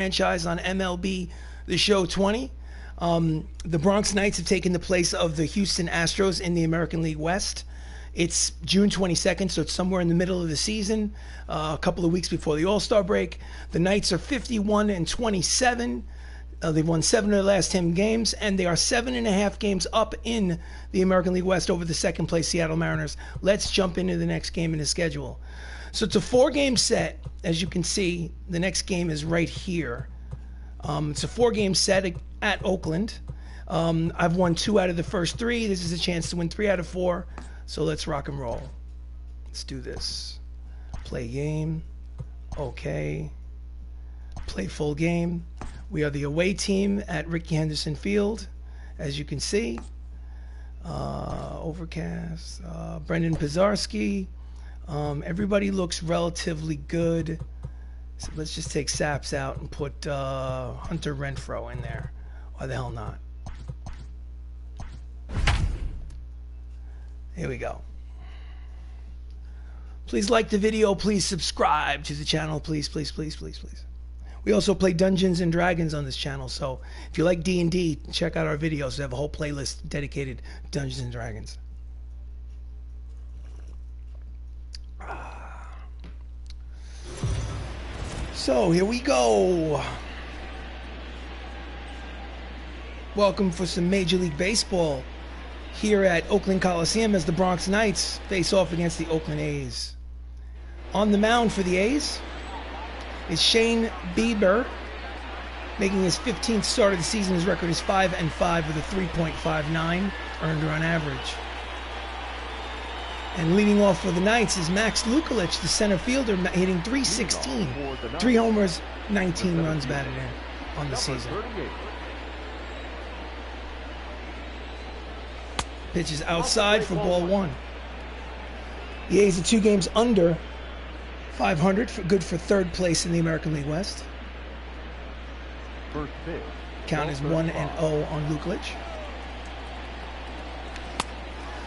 franchise on MLB The Show 20. The Bronx Knights have taken the place of the Houston Astros in the American League West. It's June 22nd, so it's somewhere in the middle of the season, a couple of weeks before the All-Star break. The Knights are 51-27. They've won 7 of their last 10 games, and they are 7.5 games up in the American League West over the second place Seattle Mariners. Let's jump into the next game in the schedule. So it's a 4-game set. As you can see, the next game is right here. It's a 4-game set at Oakland. I've won 2 out of the first 3. This is a chance to win 3 out of 4. So let's rock and roll. Let's do this. Play game. Okay. Play full game. We are the away team at Rickey Henderson Field, as you can see. Overcast. Brendan Pizarski. Everybody looks relatively good. So let's just take Saps out and put Hunter Renfroe in there. Why the hell not? Here we go. Please like the video. Please subscribe to the channel. Please, please, please, please, please. We also play Dungeons and Dragons on this channel. So if you like D&D, check out our videos. We have a whole playlist dedicated to Dungeons and Dragons. So here we go. Welcome for some Major League Baseball here at Oakland Coliseum as the Bronx Knights face off against the Oakland A's. On the mound for the A's is Shane Bieber, making his 15th start of the season. His record is 5-5 with a 3.59 earned run average. And leading off for the Knights is Max Lukulich, the center fielder, hitting .316. 3 homers, 19 runs batted in on the season. Pitch is outside for ball 1. The A's are 2 games under 500, good for 3rd place in the American League West. Count is 1-0 on Lukulich.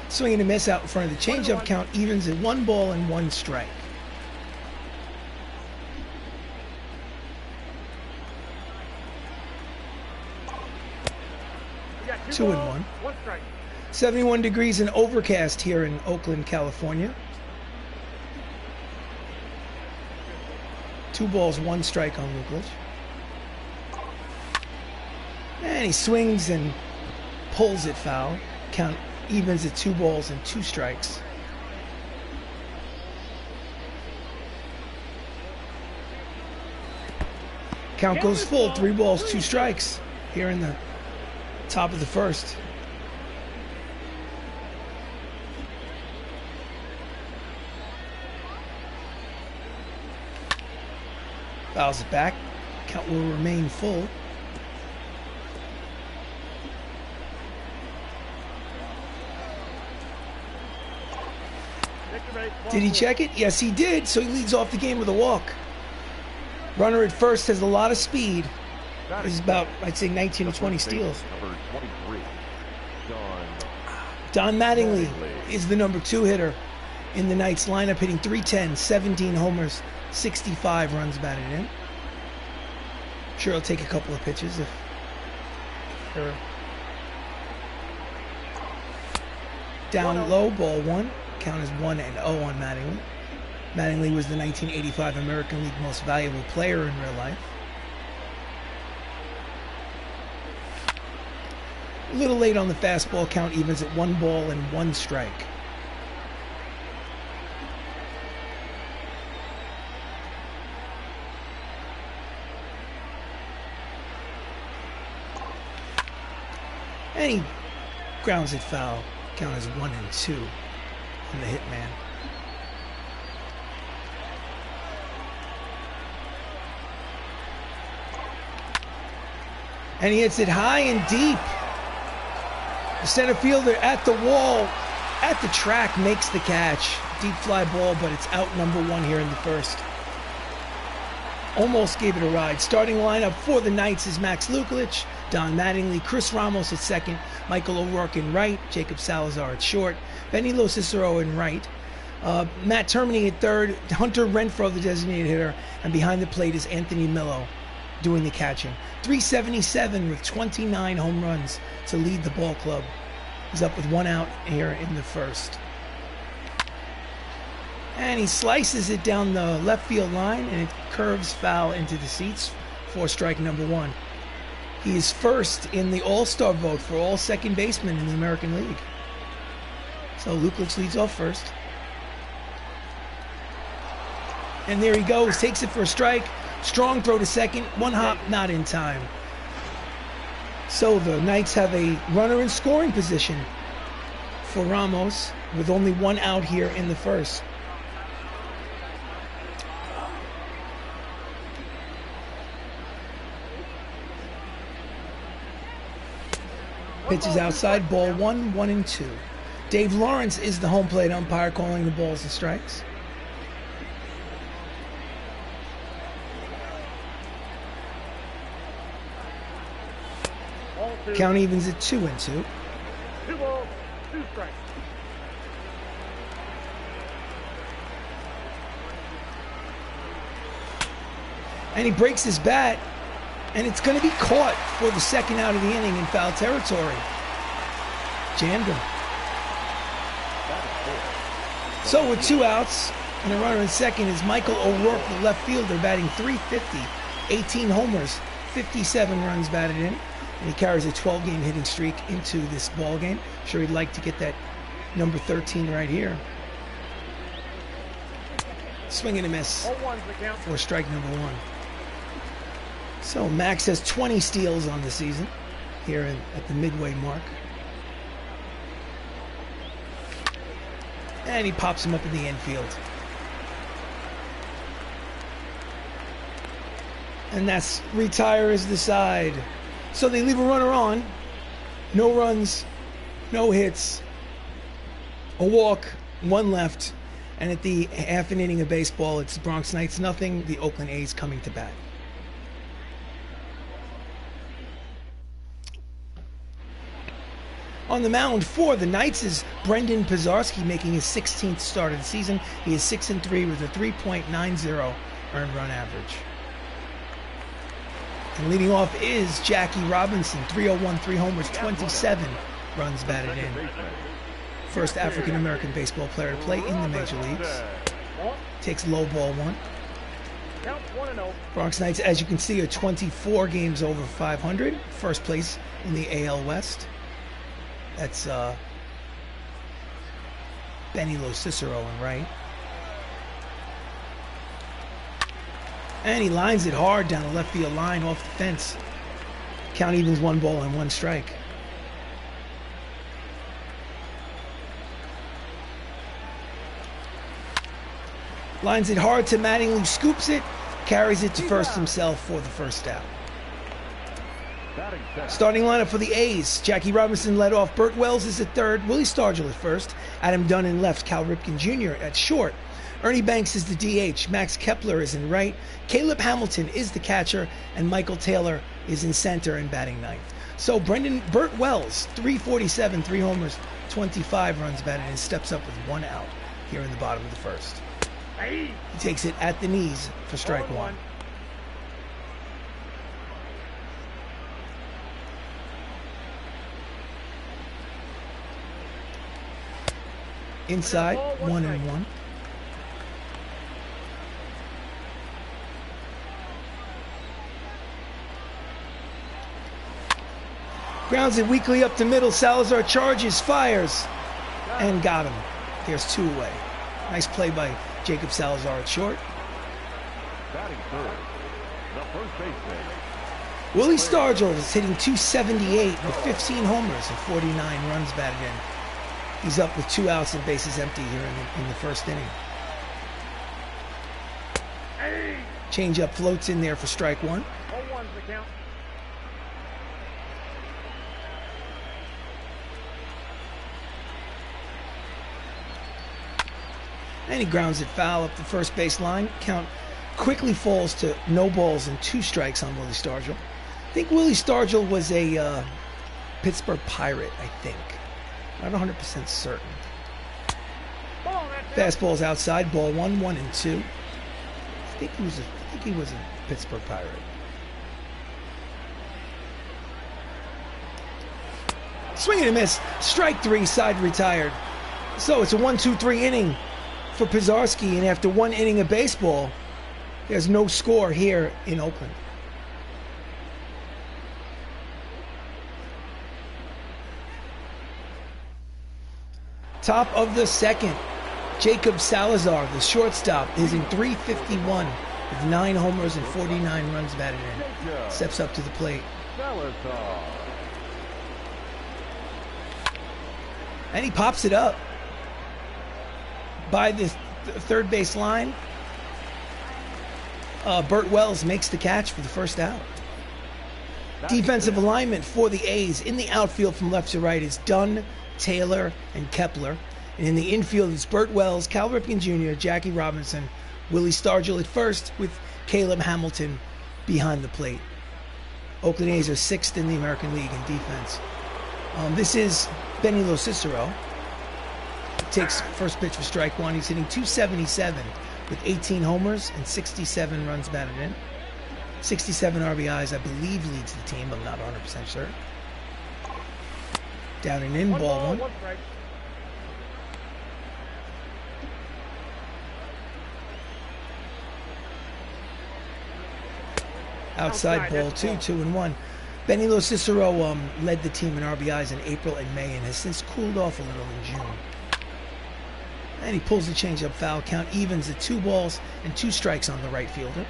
Swing and a miss out in front of the changeup. Count evens at 1 ball and 1 strike. Two and 1. 71 degrees and overcast here in Oakland, California. 2 balls, 1 strike on Lukulich. And he swings and pulls it foul. Count evens at 2 balls and 2 strikes. Count goes full, 3 balls, 2 strikes here in the top of the first. Fouls it back. Count will remain full. Did he check it? Yes, he did. So he leads off the game with a walk. Runner at first has a lot of speed. He's about, I'd say, 19 or 20 steals. Don Mattingly is the number 2 hitter in the Knights lineup, hitting .310, 17 homers, 65 runs batted in. Sure, he'll take a couple of pitches if they're down low. Ball 1. Count is 1-0 on Mattingly. Mattingly was the 1985 American League Most Valuable Player in real life. A little late on the fastball. Count evens at 1 ball and 1 strike. And he grounds it foul. Count is 1-2 on the hitman. And he hits it high and deep. The center fielder at the wall, at the track, makes the catch. Deep fly ball, but it's out number 1 here in the first. Almost gave it a ride. Starting lineup for the Knights is Max Lukulich, Don Mattingly, Chris Ramos at second, Michael O'Rourke in right, Jacob Salazar at short, Benny LoCicero in right, Matt Termini at third, Hunter Renfroe the designated hitter, and behind the plate is Anthony Millo, doing the catching. 377 with 29 home runs to lead the ball club. He's up with 1 out here in the first. And he slices it down the left field line, and it curves foul into the seats for strike number 1. He is first in the All-Star vote for all second basemen in the American League. So Lukic leads off first. And there he goes, takes it for a strike. Strong throw to second, 1 hop, not in time. So the Knights have a runner in scoring position for Ramos with only 1 out here in the first. Pitches outside, ball 1, 1-2. Dave Lawrence is the home plate umpire calling the balls and strikes. Count evens at 2-2. 2 balls, 2 strikes. And he breaks his bat, and it's going to be caught for the second out of the inning in foul territory. Jammed him. So with 2 outs and a runner in second is Michael O'Rourke, the left fielder, batting .350, 18 homers, 57 runs batted in. And he carries a 12-game hitting streak into this ball game. Sure, he'd like to get that number 13 right here. Swing and a miss for strike number 1. So Max has 20 steals on the season here at the midway mark. And he pops him up in the infield. And that's retire is the side. So they leave a runner on. No runs, no hits, a walk, 1 left. And at the half an inning of baseball, it's Bronx Knights nothing, the Oakland A's coming to bat. On the mound for the Knights is Brendan Pizarski, making his 16th start of the season. He is 6-3 with a 3.90 earned run average. And leading off is Jackie Robinson, 301, 3 homers, 27 runs batted in. First African-American baseball player to play in the major leagues. Takes low ball 1. Bronx Knights, as you can see, are 24 games over 500. First place in the AL West. That's Benny LoCicero in right. And he lines it hard down the left field line off the fence. Count evens 1 ball and 1 strike. Lines it hard to Mattingly, scoops it, carries it to first himself for the first out. Starting lineup for the A's. Jackie Robinson led off. Burt Wells is at third. Willie Stargell at first. Adam Dunn in left. Cal Ripken Jr. at short. Ernie Banks is the DH. Max Kepler is in right. Caleb Hamilton is the catcher. And Michael Taylor is in center and batting ninth. So Burt Wells, 347, 3 homers, 25 runs batted and steps up with 1 out here in the bottom of the first. He takes it at the knees for strike 1. Inside, 1-1. Grounds it weakly up the middle. Salazar charges, fires, and got him. There's 2 away. Nice play by Jacob Salazar at short. Batting third, the first baseman. Willie Stargell is hitting .278 with 15 homers and 49 runs batted in. He's up with 2 outs and bases empty here in the first inning. Changeup floats in there for strike 1. 0-1's the count. And he grounds it foul up the first base line. Count quickly falls to no balls and 2 strikes on Willie Stargell. I think Willie Stargell was a Pittsburgh Pirate, I think. Not 100% certain. Fastball's outside, ball 1, 1-2. I think he was a Pittsburgh Pirate. Swing and a miss. Strike 3, side retired. So it's a 1-2-3 inning for Pizarski, and after 1 inning of baseball, there's no score here in Oakland. Top of the second, Jacob Salazar, the shortstop, is in .351 with 9 homers and 49 runs batted in. Steps up to the plate. And he pops it up by the third base line. Burt Wells makes the catch for the first out. Defensive alignment for the A's in the outfield from left to right is Dunn, Taylor, and Kepler. And in the infield is Burt Wells, Cal Ripken Jr., Jackie Robinson, Willie Stargell at first, with Caleb Hamilton behind the plate. Oakland A's are 6th in the American League in defense. This is Benny LoCicero. Takes first pitch for strike 1. He's hitting .277 with 18 homers and 67 runs batted in. 67 RBIs, I believe, leads the team. I'm not 100% sure. Down and in, ball 1. Outside ball 2, 2-1. Benny LoCicero led the team in RBIs in April and May and has since cooled off a little in June. And he pulls the changeup foul. Count evens at 2 balls and 2 strikes on the right fielder.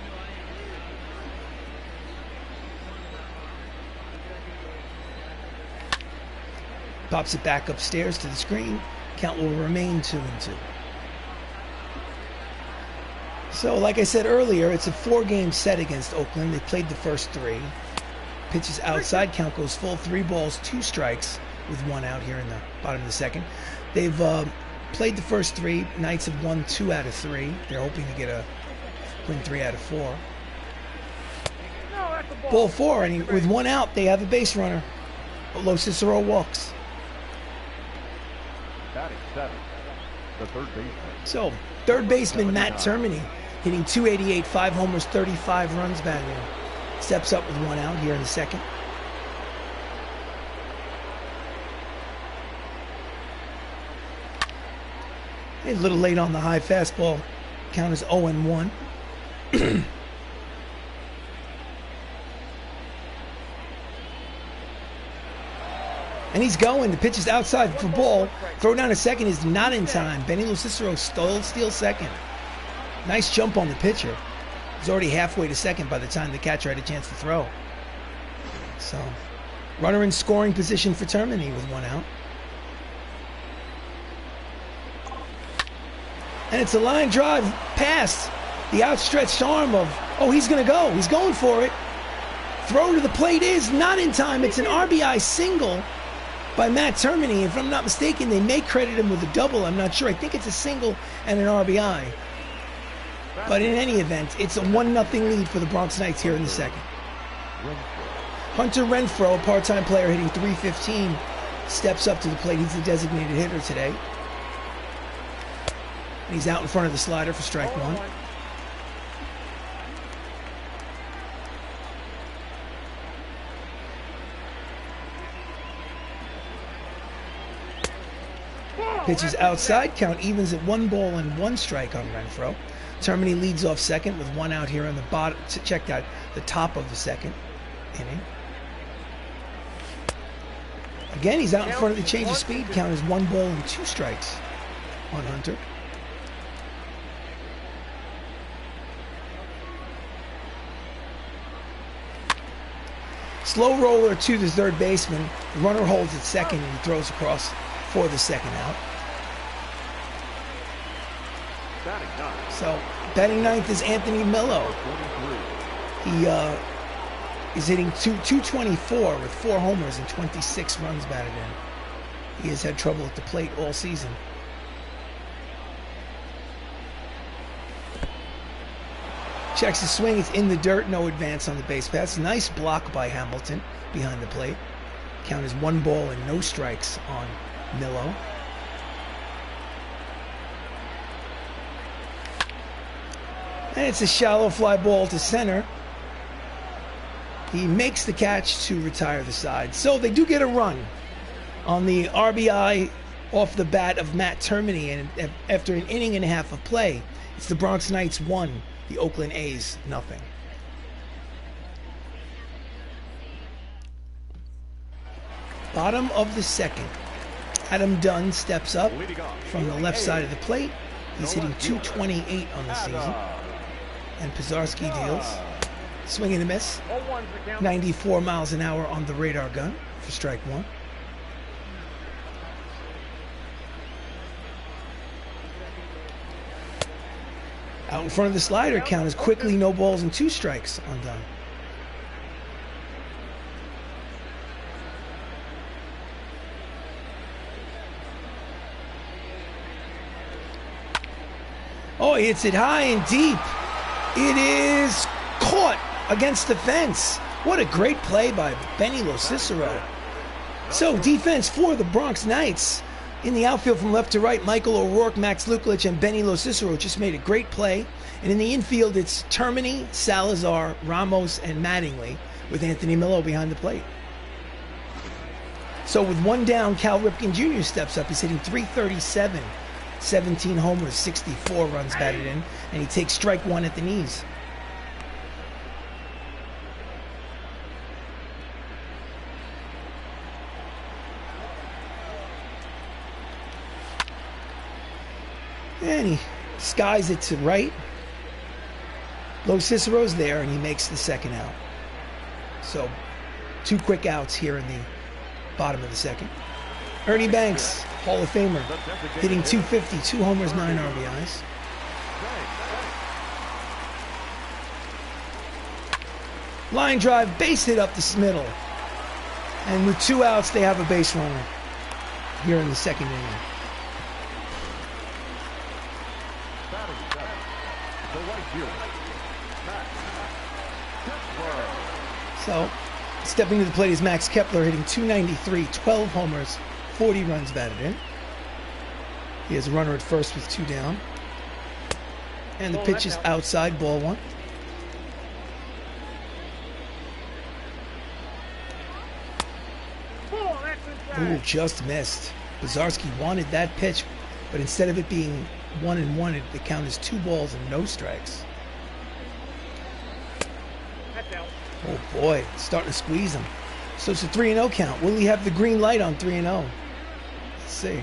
Pops it back upstairs to the screen. Count will remain 2-2. So, like I said earlier, it's a 4-game set against Oakland. They played the first 3. Pitches outside. Count goes full. 3 balls, 2 strikes with 1 out here in the bottom of the second. They've played the first 3. Knights have won 2 out of 3. They're hoping to win 3 out of 4. Ball 4, and with 1 out, they have a base runner. LoCicero walks. Batting 7, the third baseman. So, third baseman Matt Termini, hitting .288, 5 homers, 35 runs batted in. Steps up with 1 out here in the second. A little late on the high fastball. Count is 0-1. And he's going. The pitch is outside for ball. Throw down a second is not in time. Benny LoCicero steals second. Nice jump on the pitcher. He's already halfway to second by the time the catcher had a chance to throw. So, runner in scoring position for Termini with 1 out. And it's a line drive past the outstretched arm of, he's going to go. He's going for it. Throw to the plate is not in time. It's an RBI single by Matt Termini. If I'm not mistaken, they may credit him with a double. I'm not sure. I think it's a single and an RBI. But in any event, it's a 1-0 lead for the Bronx Knights here in the second. Hunter Renfroe, a part-time player hitting .315, steps up to the plate. He's the designated hitter today. And he's out in front of the slider for strike 1. Pitches outside. Count evens at 1 ball and 1 strike on Renfroe. Termini leads off second with 1 out here on the bottom. Check out the top of the second inning. Again, he's out in front of the change of speed. Count is 1 ball and 2 strikes on Hunter. Slow roller to the third baseman. The runner holds at second and he throws across for the second out. So, batting ninth is Anthony Millo. He is hitting .224 with 4 homers and 26 runs batted in. He has had trouble at the plate all season. Checks the swing. It's in the dirt. No advance on the base pass. Nice block by Hamilton behind the plate. Count is 1 ball and no strikes on Millo. And it's a shallow fly ball to center. He makes the catch to retire the side. So they do get a run. on the RBI off the bat of Matt Termini, and after an inning and a half of play, it's the Bronx Knights 1, the Oakland A's 0. Bottom of the second, Adam Dunn steps up from the left side of the plate. He's hitting .228 on the season, and Pizarski deals. Swing and a miss, 94 miles an hour on the radar gun for strike 1. Out in front of the slider, count is quickly no balls and 2 strikes on Dunn. Oh, he hits it high and deep. It is caught against the fence. What a great play by Benny LoCicero. So defense for the Bronx Knights. In the outfield from left to right, Michael O'Rourke, Max Lukulich, and Benny LoCicero just made a great play. And in the infield, it's Termini, Salazar, Ramos, and Mattingly, with Anthony Millo behind the plate. So with 1 down, Cal Ripken Jr. steps up. He's hitting .337, 17 homers, 64 runs batted in, and he takes strike 1 at the knees. And he skies it to right. LoCicero's there, and he makes the second out. So 2 quick outs here in the bottom of the second. Ernie Banks, Hall of Famer, hitting .250, 2 homers, 9 RBIs. Line drive, base hit up the middle. And with 2 outs, they have a base runner here in the second inning. So, stepping to the plate is Max Kepler, hitting .293, 12 homers, 40 runs batted in. He has a runner at first with 2 down. And the pitch is outside, ball 1. Ooh, just missed. Pizarski wanted that pitch, but instead of it being 1-1, the count is 2 balls and no strikes. Oh boy, starting to squeeze him. So it's a 3-0 count. Will he have the green light on 3-0? Let's see.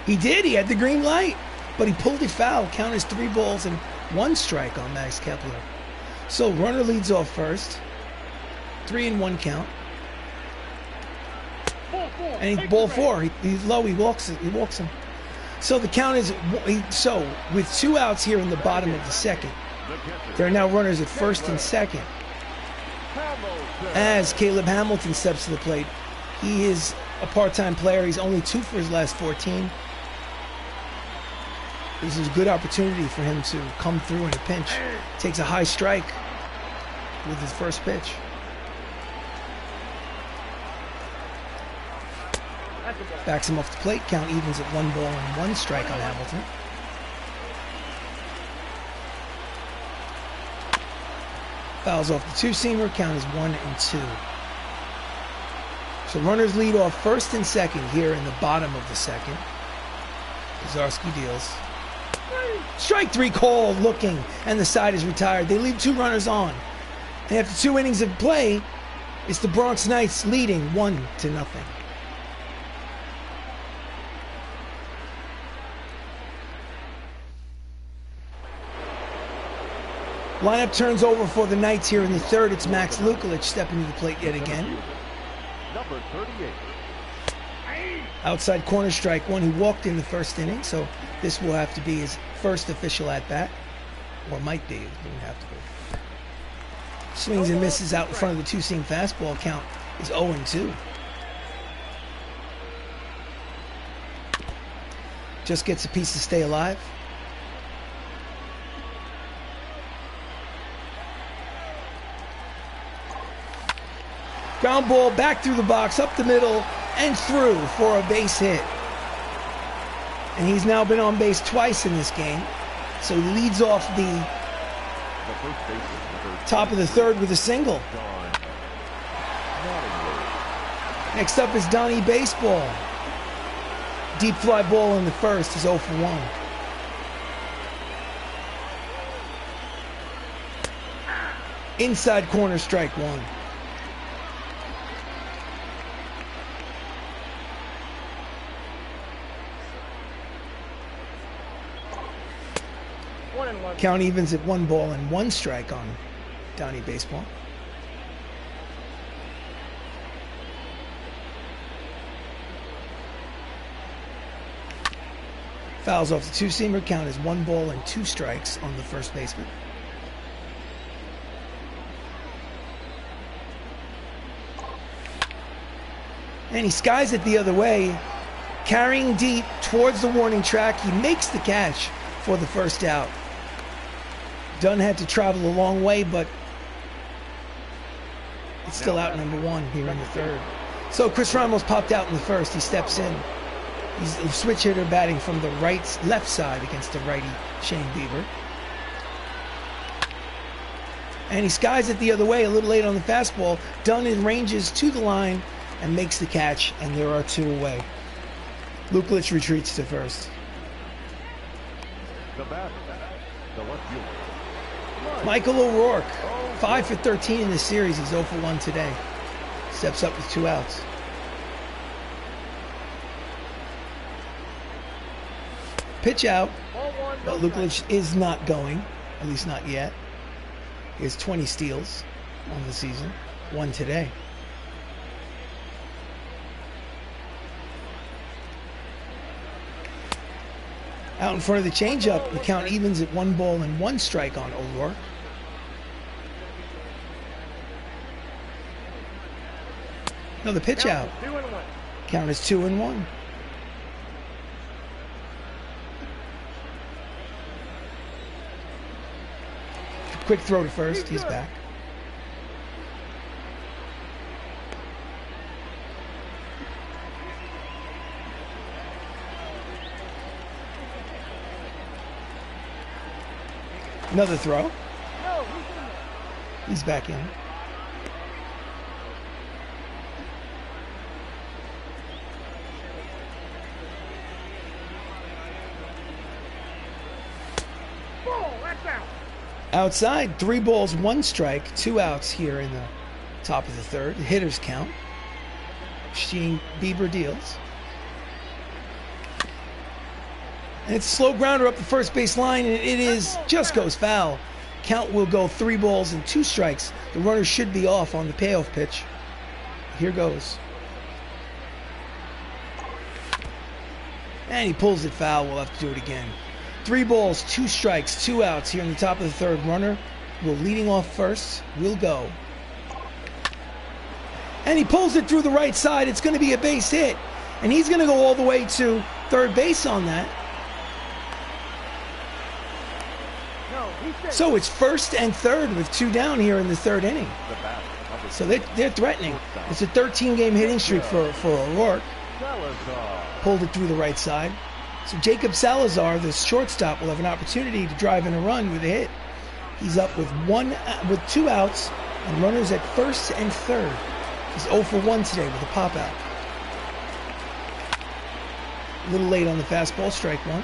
He did. He had the green light, but he pulled it foul. Count is 3 balls and 1 strike on Max Kepler. So runner leads off first. 3-1 count. And he's ball 4. He's low. He walks him. So the count is so with 2 outs here in the bottom of the second. There are now runners at first and second. As Caleb Hamilton steps to the plate, he is a part-time player. He's only 2 for his last 14. This is a good opportunity for him to come through in a pinch. Takes a high strike with his first pitch. Backs him off the plate. Count evens at 1 ball and 1 strike on Hamilton. Fouls off the 2-seamer. Count is 1-2. So runners lead off first and second here in the bottom of the second. Pizarski deals. Strike 3 called, looking, and the side is retired. They leave 2 runners on. And after 2 innings of play, it's the Bronx Knights leading 1-0. Lineup turns over for the Knights here in the third. It's Max Lukulich stepping to the plate yet again. Number 38. Outside corner strike 1. He walked in the first inning, so this will have to be his first official at-bat. Or might be. It doesn't have to be. Swings and misses out in front of the 2-seam fastball. Count is 0-2. Just gets a piece to stay alive. Ground ball back through the box, up the middle, and through for a base hit. And he's now been on base twice in this game. So he leads off the top of the third with a single. Next up is Donnie Baseball. Deep fly ball in the first is 0 for 1. Inside corner, strike 1. Count evens at 1 ball and 1 strike on Donnie Baseball. Fouls off the two-seamer. Count is 1 ball and 2 strikes on the first baseman. And he skies it the other way, carrying deep towards the warning track. He makes the catch for the first out. Dunn had to travel a long way, but it's still out number 1 here in the third. So Chris Ramos popped out in the first. He steps in. He's a switch hitter batting from the left side against the righty Shane Bieber. And he skies it the other way, a little late on the fastball. Dunn ranges to the line and makes the catch, and there are 2 away. Luklich retreats to first. The batter, the left fielder. Michael O'Rourke, 5 for 13 in this series. He's 0 for 1 today. Steps up with 2 outs. Pitch out, but Luklich is not going, at least not yet. He has 20 steals on the season, 1 today. Out in front of the changeup, the count evens at 1 ball and 1 strike on O'Rourke. Another pitch out. Count is 2-1. Quick throw to first. He's back. Another throw. He's back in. Outside, 3 balls, 1 strike, 2 outs here in the top of the third. Hitters count. Shane Bieber deals. And it's a slow grounder up the first base line, and it is just goes foul. Count will go 3 balls and 2 strikes. The runner should be off on the payoff pitch. Here goes. And he pulls it foul. We'll have to do it again. 3 balls, 2 strikes, 2 outs here in the top of the third. Runner will leading off first. Will go. And he pulls it through the right side. It's going to be a base hit. And he's going to go all the way to third base on that. So it's first and third with 2 down here in the third inning. So they're threatening. It's a 13-game hitting streak for O'Rourke. Pulled it through the right side. So Jacob Salazar, the shortstop, will have an opportunity to drive in a run with a hit. He's up with 2 outs and runners at first and third. He's 0 for 1 today with a pop out. A little late on the fastball, strike 1.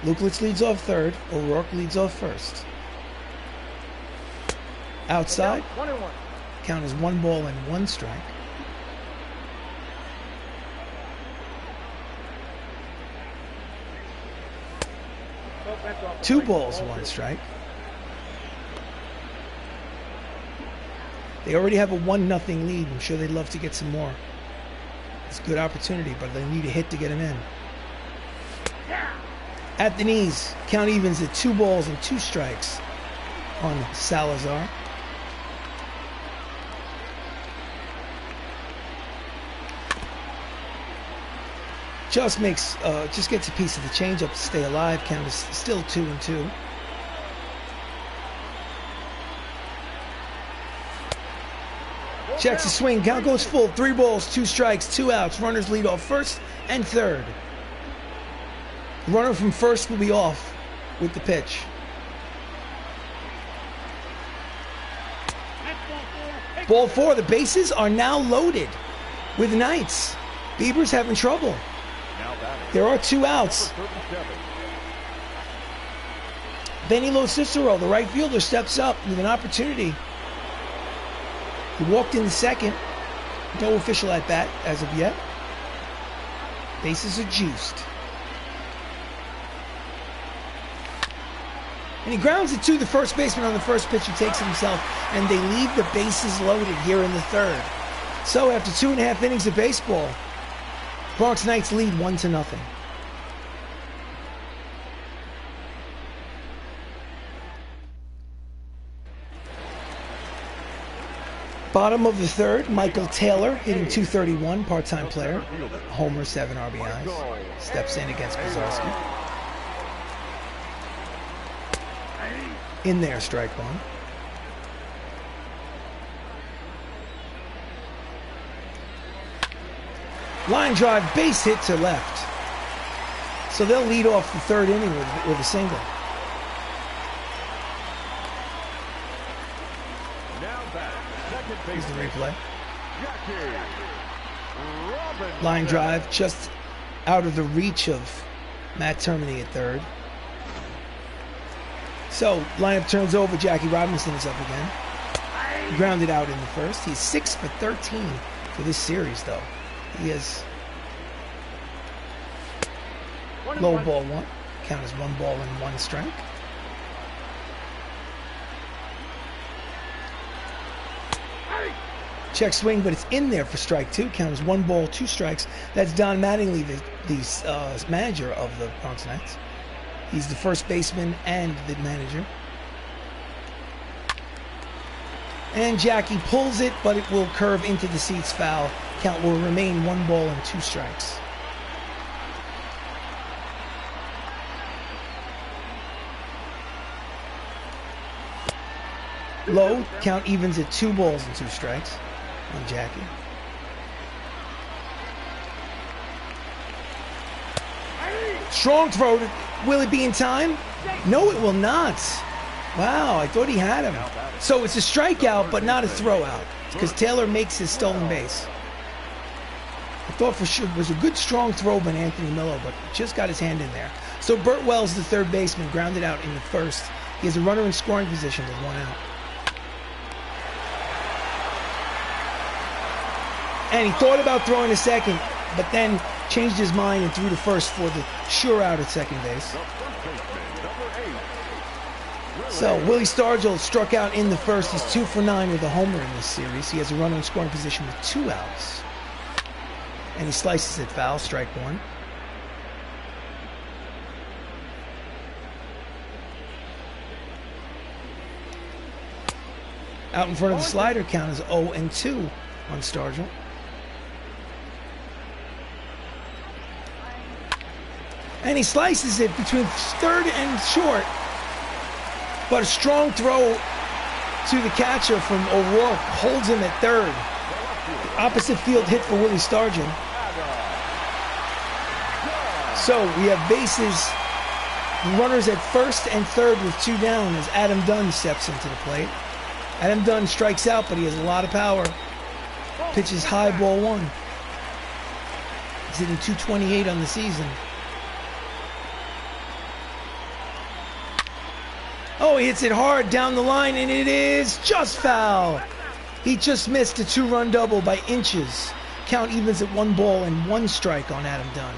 Luklich leads off third. O'Rourke leads off first. Outside. Count is 1 ball and 1 strike. Two balls, 1 strike. They already have a 1-0 lead. I'm sure they'd love to get some more. It's a good opportunity, but they need a hit to get him in. At the knees, count evens at 2 balls and 2 strikes on Salazar. Just gets a piece of the changeup to stay alive. Count is still 2-2. Checks the swing. Count goes full. 3 balls, 2 strikes, 2 outs. Runners lead off first and third. The runner from first will be off with the pitch. Ball 4. The bases are now loaded with Knights. Bieber's having trouble. There are 2 outs. Benny LoCicero, the right fielder, steps up with an opportunity. He walked in the second. No official at bat as of yet. Bases are juiced. And he grounds it to the first baseman on the first pitch, who takes it himself, and they leave the bases loaded here in the third. So after 2.5 innings of baseball, Bronx Knights lead 1-0. Bottom of the third, Michael Taylor hitting .231, part-time player, homer, 7 RBIs, steps in against Brzezowski. In there, strike one. Line drive, base hit to left. So they'll lead off the third inning with a single. Here's the replay. Line drive just out of the reach of Matt Termini at third. So lineup turns over. Jackie Robinson is up again. Grounded out in the first. He's 6 for 13 for this series, though. He has low ball 1. Count as 1 ball and 1 strike. Check swing, but it's in there for strike 2. Count as 1 ball, 2 strikes. That's Don Mattingly, the manager of the Bronx Knights. He's the first baseman and the manager. And Jackie pulls it, but it will curve into the seats, foul. Count will remain 1 ball and 2 strikes. Low, count evens at 2 balls and 2 strikes on Jackie. Strong throw. Will it be in time? No, it will not. Wow, I thought he had him. So it's a strikeout, but not a throw out, because Taylor makes his stolen base. I thought for sure it was a good strong throw by Anthony Millo, but just got his hand in there. So Burt Wells, the third baseman, grounded out in the first. He has a runner in scoring position with 1 out. And he thought about throwing a second, but then changed his mind and threw the first for the sure out at second base. So Willie Stargell struck out in the first. He's 2 for 9 with a homer in this series. He has a runner in scoring position with 2 outs. And he slices it foul, strike 1. Out in front of the slider, count is 0-2 on Stargell. And he slices it between third and short. But a strong throw to the catcher from O'Rourke holds him at third. Opposite field hit for Willie Stargell. So we have bases, runners at first and third with 2 down as Adam Dunn steps into the plate. Adam Dunn strikes out, but he has a lot of power. Pitches high, ball 1. He's hitting .228 on the season. Oh, he hits it hard down the line, and it is just foul. He just missed a 2-run double by inches. Count evens at 1 ball and 1 strike on Adam Dunn.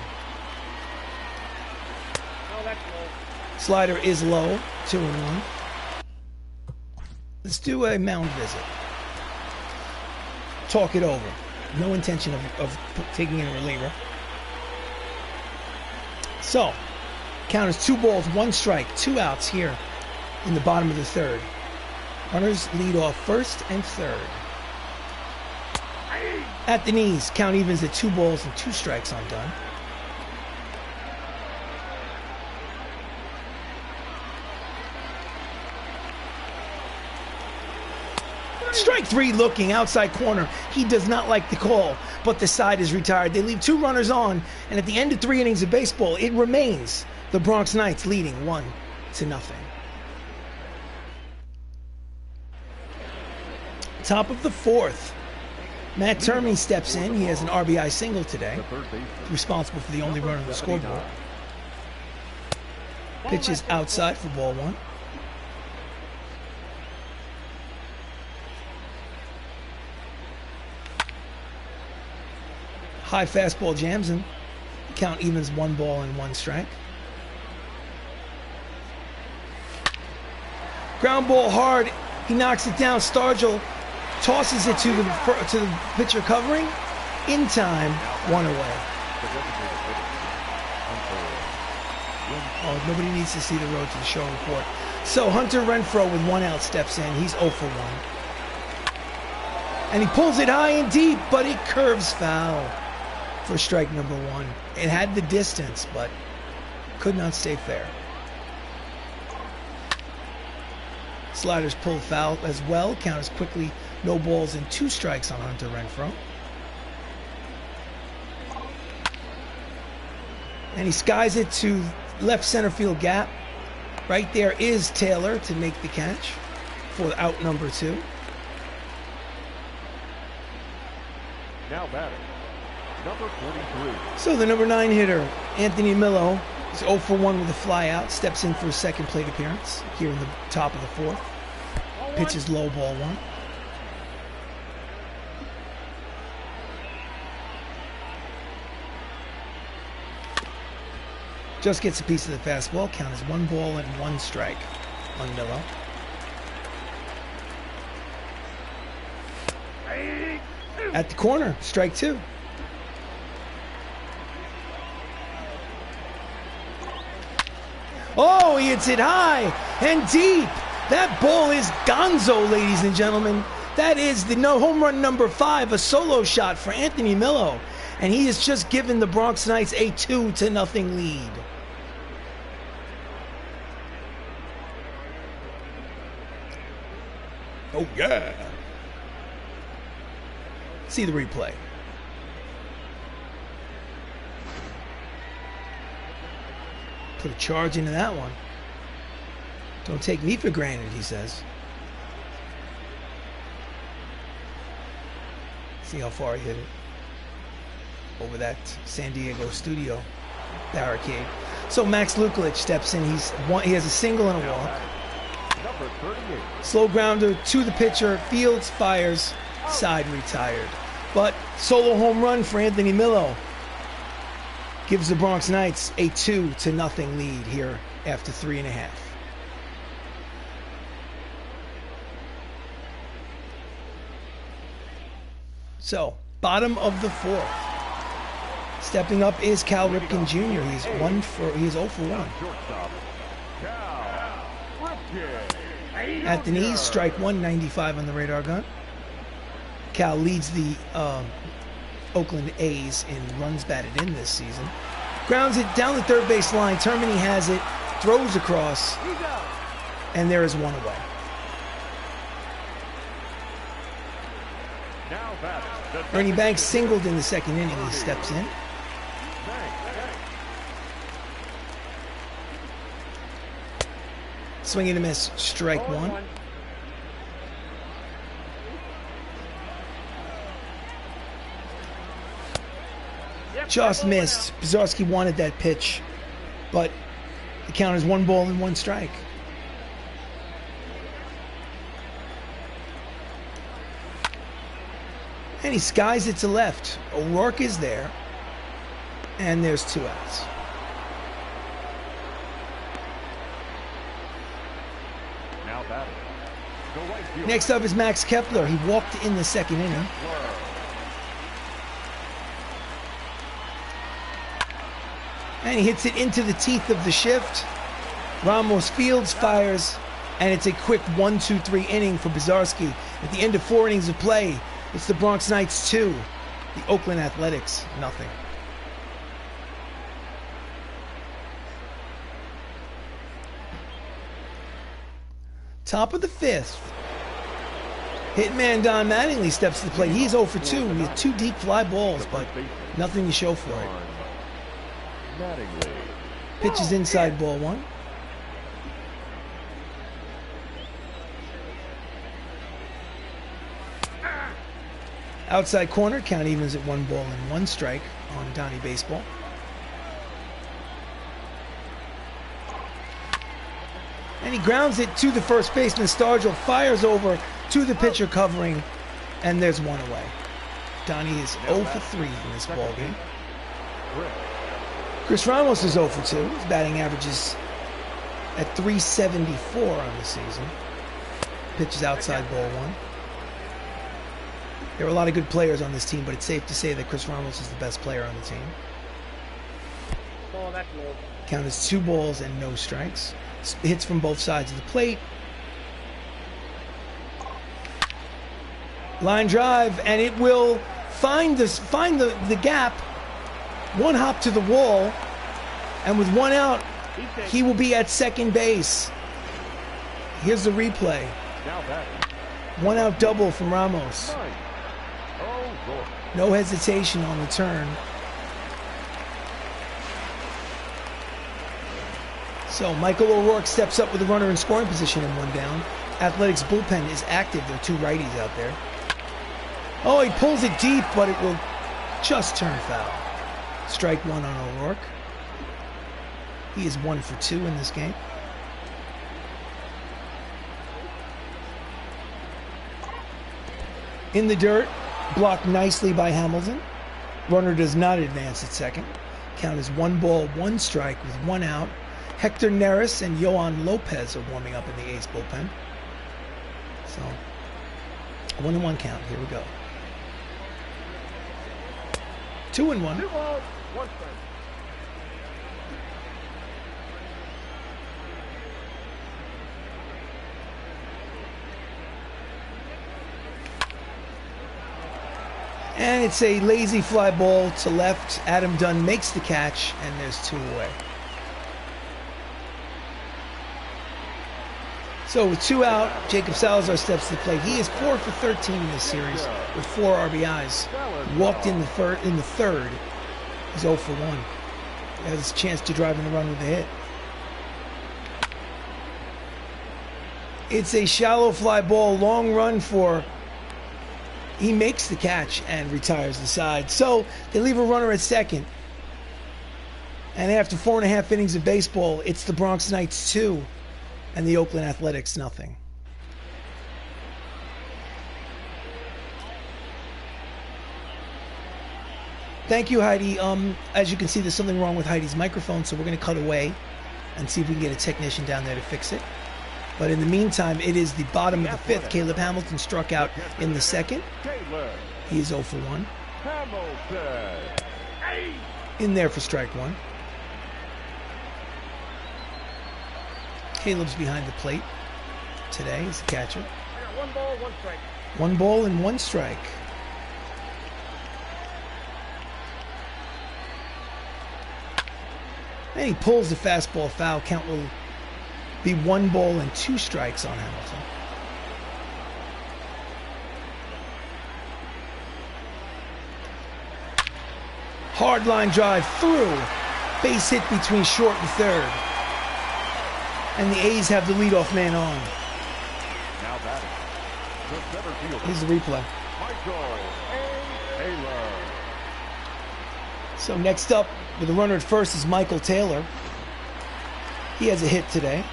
Slider is low, 2-1. Let's do a mound visit. Talk it over. No intention of taking in a reliever. So, count is 2 balls, 1 strike, 2 outs here in the bottom of the third. Runners lead off first and third. At the knees, count evens at 2 balls and 2 strikes on Dunn. Strike 3 looking, outside corner. He does not like the call, but the side is retired. They leave 2 runners on, and at the end of 3 innings of baseball, it remains the Bronx Knights leading 1-0. Top of the fourth. Matt Termini steps in. He has an RBI single today. Responsible for the only run on the scoreboard. Pitches outside for ball one. High fastball jams him. Count evens 1 ball and 1 strike. Ground ball hard. He knocks it down. Stargell tosses it to the pitcher covering. In time, 1 away. Oh, nobody needs to see the road to the show report. So Hunter Renfroe with 1 out steps in. He's 0 for 1. And he pulls it high and deep, but it curves foul for strike number 1. It had the distance, but could not stay fair. Sliders pull foul as well. Count as quickly no balls and 2 strikes on Hunter Renfroe. And he skies it to left center field gap. Right there is Taylor to make the catch for out number 2. Now batting, number 43. So the number 9 hitter, Anthony Millo, is 0 for 1 with a fly out. Steps in for his second plate appearance here in the top of the 4th. Pitches low, ball 1. Just gets a piece of the fastball. Count as 1 ball and 1 strike on Millo. At the corner, strike 2. Oh, he hits it high and deep. That ball is gonzo, ladies and gentlemen. That is the home run number 5, a solo shot for Anthony Millo. And he has just given the Bronx Knights a 2-0 lead. Oh, yeah. See the replay. Put a charge into that one. Don't take me for granted, he says. See how far he hit it. Over that San Diego studio barricade. So Max Lukelich steps in. He has a single and a walk. Slow grounder to the pitcher. Fields fires. Side retired. But solo home run for Anthony Millo gives the Bronx Knights a 2-0 lead here after 3.5. So, bottom of the 4th. Stepping up is Cal Ripken Jr. He's 0 for 1. At the knees, strike 1, 95 on the radar gun. Cal leads the Oakland A's in runs batted in this season. Grounds it down the third base line. Termini has it, throws across, and there is 1 away. Ernie Banks singled in the second inning. He steps in. Swing and a miss, strike 1. Just missed. Bizarski wanted that pitch, but the count is 1 ball and 1 strike. And he skies it to left. O'Rourke is there, and there's 2 outs. Next up is Max Kepler. He walked in the second inning. And he hits it into the teeth of the shift. Ramos Fields fires, and it's a quick 1-2-3 inning for Bizarski. At the end of 4 innings of play, it's the Bronx Knights 2, the Oakland Athletics 0. Top of the 5th. Hitman Don Mattingly steps to the plate. He's 0 for 2. He had 2 deep fly balls, but nothing to show for it. Pitches inside, ball 1. Outside corner, count evens at 1 ball and 1 strike on Donnie Baseball. And he grounds it to the first baseman. Stargell fires over to the pitcher covering, and there's 1 away. Donnie is 0 for 3 in this ball game. Chris Ramos is 0 for 2. His batting average is at .374 on the season. Pitches outside ball 1. There are a lot of good players on this team, but it's safe to say that Chris Ramos is the best player on the team. Count is 2 balls and no strikes. Hits from both sides of the plate. Line drive, and it will find the gap. 1 hop to the wall, and with 1 out, he will be at second base. Here's the replay. 1 out double from Ramos. No hesitation on the turn. So Michael O'Rourke steps up with a runner in scoring position and 1 down. Athletics bullpen is active. There are 2 righties out there. Oh, he pulls it deep, but it will just turn foul. Strike 1 on O'Rourke. He is 1 for 2 in this game. In the dirt, blocked nicely by Hamilton. Runner does not advance at second. Count is 1 ball, 1 strike with 1 out. Hector Neris and Yohan Lopez are warming up in the A's bullpen. So, 1-1 count. Here we go. 2-1. 2 balls, 1 strike. And it's a lazy fly ball to left. Adam Dunn makes the catch, and there's 2 away. So with 2 out, Jacob Salazar steps to the plate. He is 4 for 13 in this series with 4 RBIs. Walked in the third. He's 0 for 1. He has a chance to drive in the run with a hit. It's a shallow fly ball, long run for. He makes the catch and retires the side. So they leave a runner at second. And after 4.5 innings of baseball, it's the Bronx Knights 2 and the Oakland Athletics nothing. Thank you, Heidi. As you can see, there's something wrong with Heidi's microphone, so we're going to cut away and see if we can get a technician down there to fix it. But in the meantime, it is the bottom of the 5th. Caleb Hamilton struck out in the 2nd. He is 0 for 1. In there for strike 1. Caleb's behind the plate today as the catcher. 1 ball, 1 strike. 1 ball and 1 strike. And he pulls the fastball foul. Count will be 1 ball and 2 strikes on Hamilton. Hard line drive through. Base hit between short and third. And the A's have the leadoff man on. Now batting. The center fielder. Here's the replay. Michael A. Taylor. So next up with the runner at first is Michael Taylor. He has a hit today.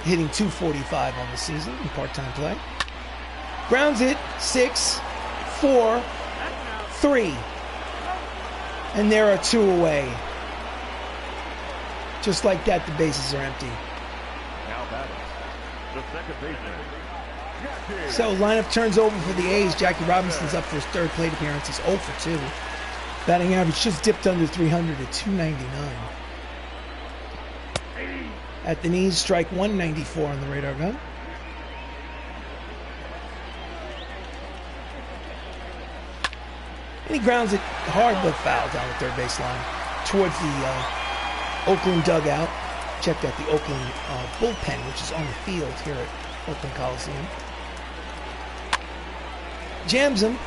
Hitting .245 on the season in part-time play. Grounds it, 6, 4, 3. And there are 2 away. Just like that, the bases are empty. Now batting. The second baseman. Jackie. So lineup turns over for the A's. Jackie Robinson's up for his 3rd plate appearance. He's 0 for 2. Batting average just dipped under 300 at 299. At the knees, strike 194 on the radar gun. And he grounds it hard but foul down the third baseline towards the Oakland dugout. Checked out the Oakland bullpen, which is on the field here at Oakland Coliseum. Jams him.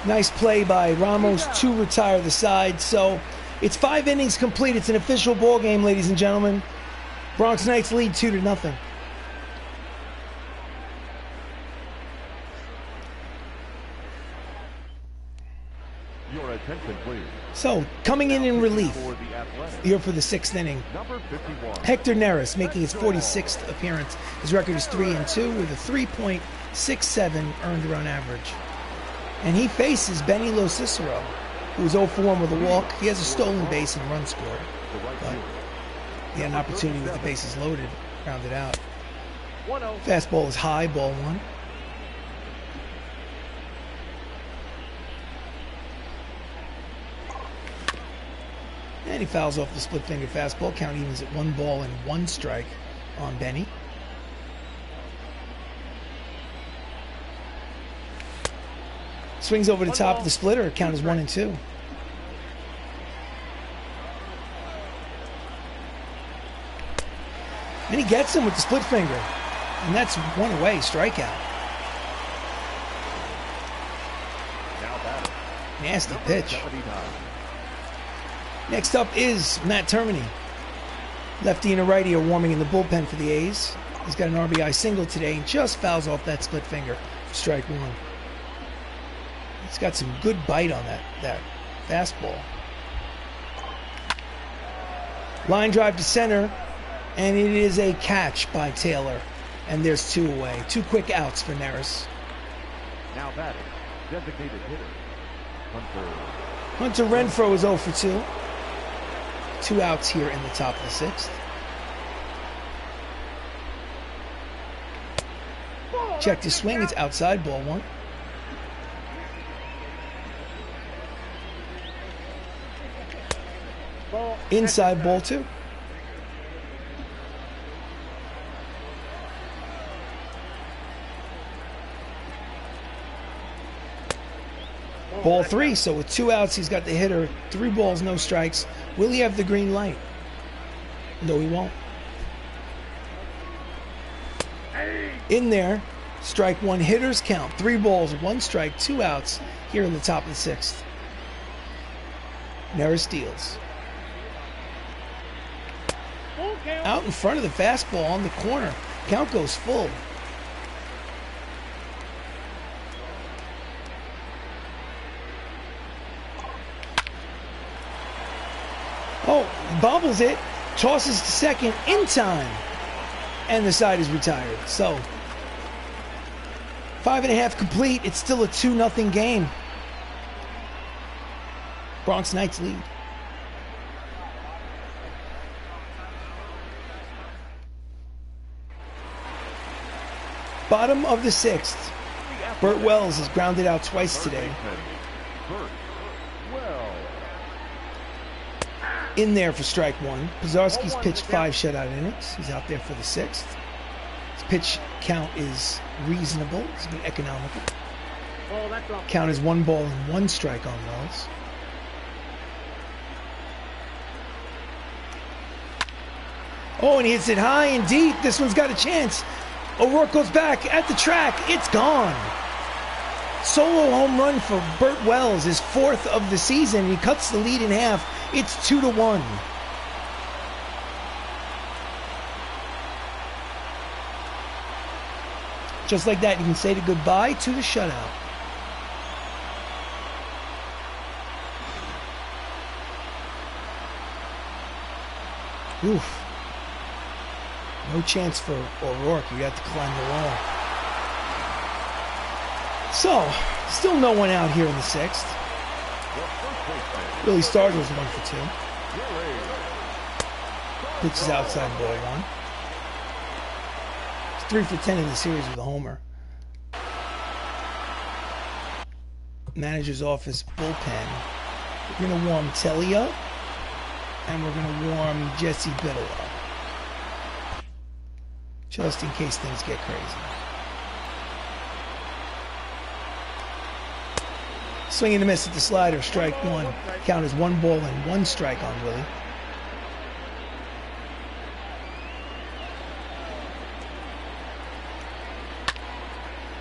Nice play by Ramos to retire the side. So it's 5 innings complete. It's an official ball game, ladies and gentlemen. Bronx Knights lead 2-0. Attention, please. So, coming in relief For the Athletics, here for the 6th inning, number 51. Hector Neris making his 46th appearance. His record is 3-2 with a 3.67 earned run average. And he faces Benny LoCicero, who is 0-for-1 with a walk. He has a stolen base and run scored. The right But fielder. he had an opportunity with the bases loaded, rounded out. 1-0. Fastball is high, ball one. And he fouls off the split finger fastball. Count evens at 1 ball and 1 strike on Benny. Swings over the top of the splitter. Count is 1-2. And he gets him with the split finger. And that's 1 away, strikeout. Now batting. Nasty Number pitch. 79. Next up is Matt Termini. Lefty and a righty are warming in the bullpen for the A's. He's got an RBI single today and just fouls off that split finger. Strike one. He's got some good bite on that fastball. Line drive to center, and it is a catch by Taylor. And there's 2 away. 2 quick outs for Neris. Now batting. Designated hitter. Hunter Renfroe is 0 for 2. 2 outs here in the top of the 6th. Check to swing. It's outside, ball 1. Inside, ball 2. Ball 3, so with 2 outs, he's got the hitter. 3 balls, no strikes. Will he have the green light? No, he won't. In there, strike 1, hitters count. 3 balls, 1 strike, 2 outs here in the top of the 6th. Neris steals. Out in front of the fastball on the corner. Count goes full. Oh, bobbles it, tosses to second in time, and the side is retired. So, 5.5 complete. It's still a 2-0 game. Bronx Knights lead. Bottom of the 6th. Burt Wells has grounded out twice today. Burt Wells. In there for strike 1. Pizarski's pitched 5 shutout innings. He's out there for the 6th. His pitch count is reasonable. It's been economical. Count is 1 ball and 1 strike on Wells. Oh, and he hits it high and deep. This one's got a chance. O'Rourke goes back at the track. It's gone. Solo home run for Burt Wells, his 4th of the season. He cuts the lead in half. It's 2-1. Just like that, you can say goodbye to the shutout. Oof. No chance for O'Rourke. You have to climb the wall. So, still no one out here in the 6th. Billy Stargell's 1 for 2. Pitches outside, ball 1. He's 3 for 10 in the series with a homer. Manager's office bullpen. We're going to warm Telly up, and we're going to warm Jesse Biddle up, just in case things get crazy. Swing and a miss at the slider, strike 1. Count is 1 ball and 1 strike on Willie.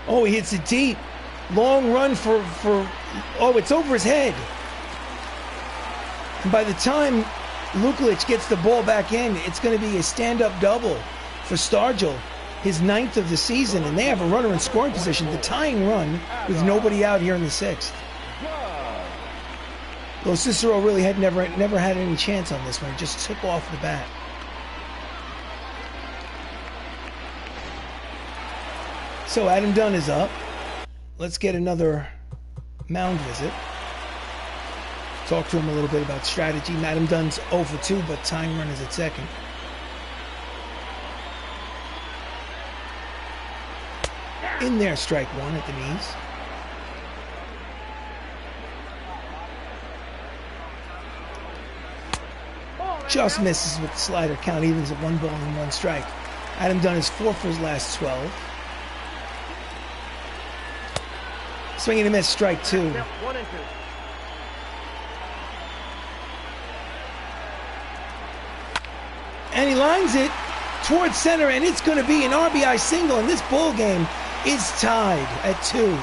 Oh, he hits it deep. Long run for oh, it's over his head. And by the time Luklich gets the ball back in, it's going to be a stand-up double for Stargell, his 9th of the season, and they have a runner in scoring position, the tying run with nobody out here in the 6th. LoCicero really had never had any chance on this one. He just took off the bat. So Adam Dunn is up. Let's get another mound visit. Talk to him a little bit about strategy. Adam Dunn's 0 for 2, but tying run is at second. In there, strike one at the knees. Just misses with the slider. Count evens at 1 ball and 1 strike. Adam Dunn is 4 for his last 12. Swing and a miss, strike 2. And he lines it towards center, and it's going to be an RBI single, and this ball game is tied at 2.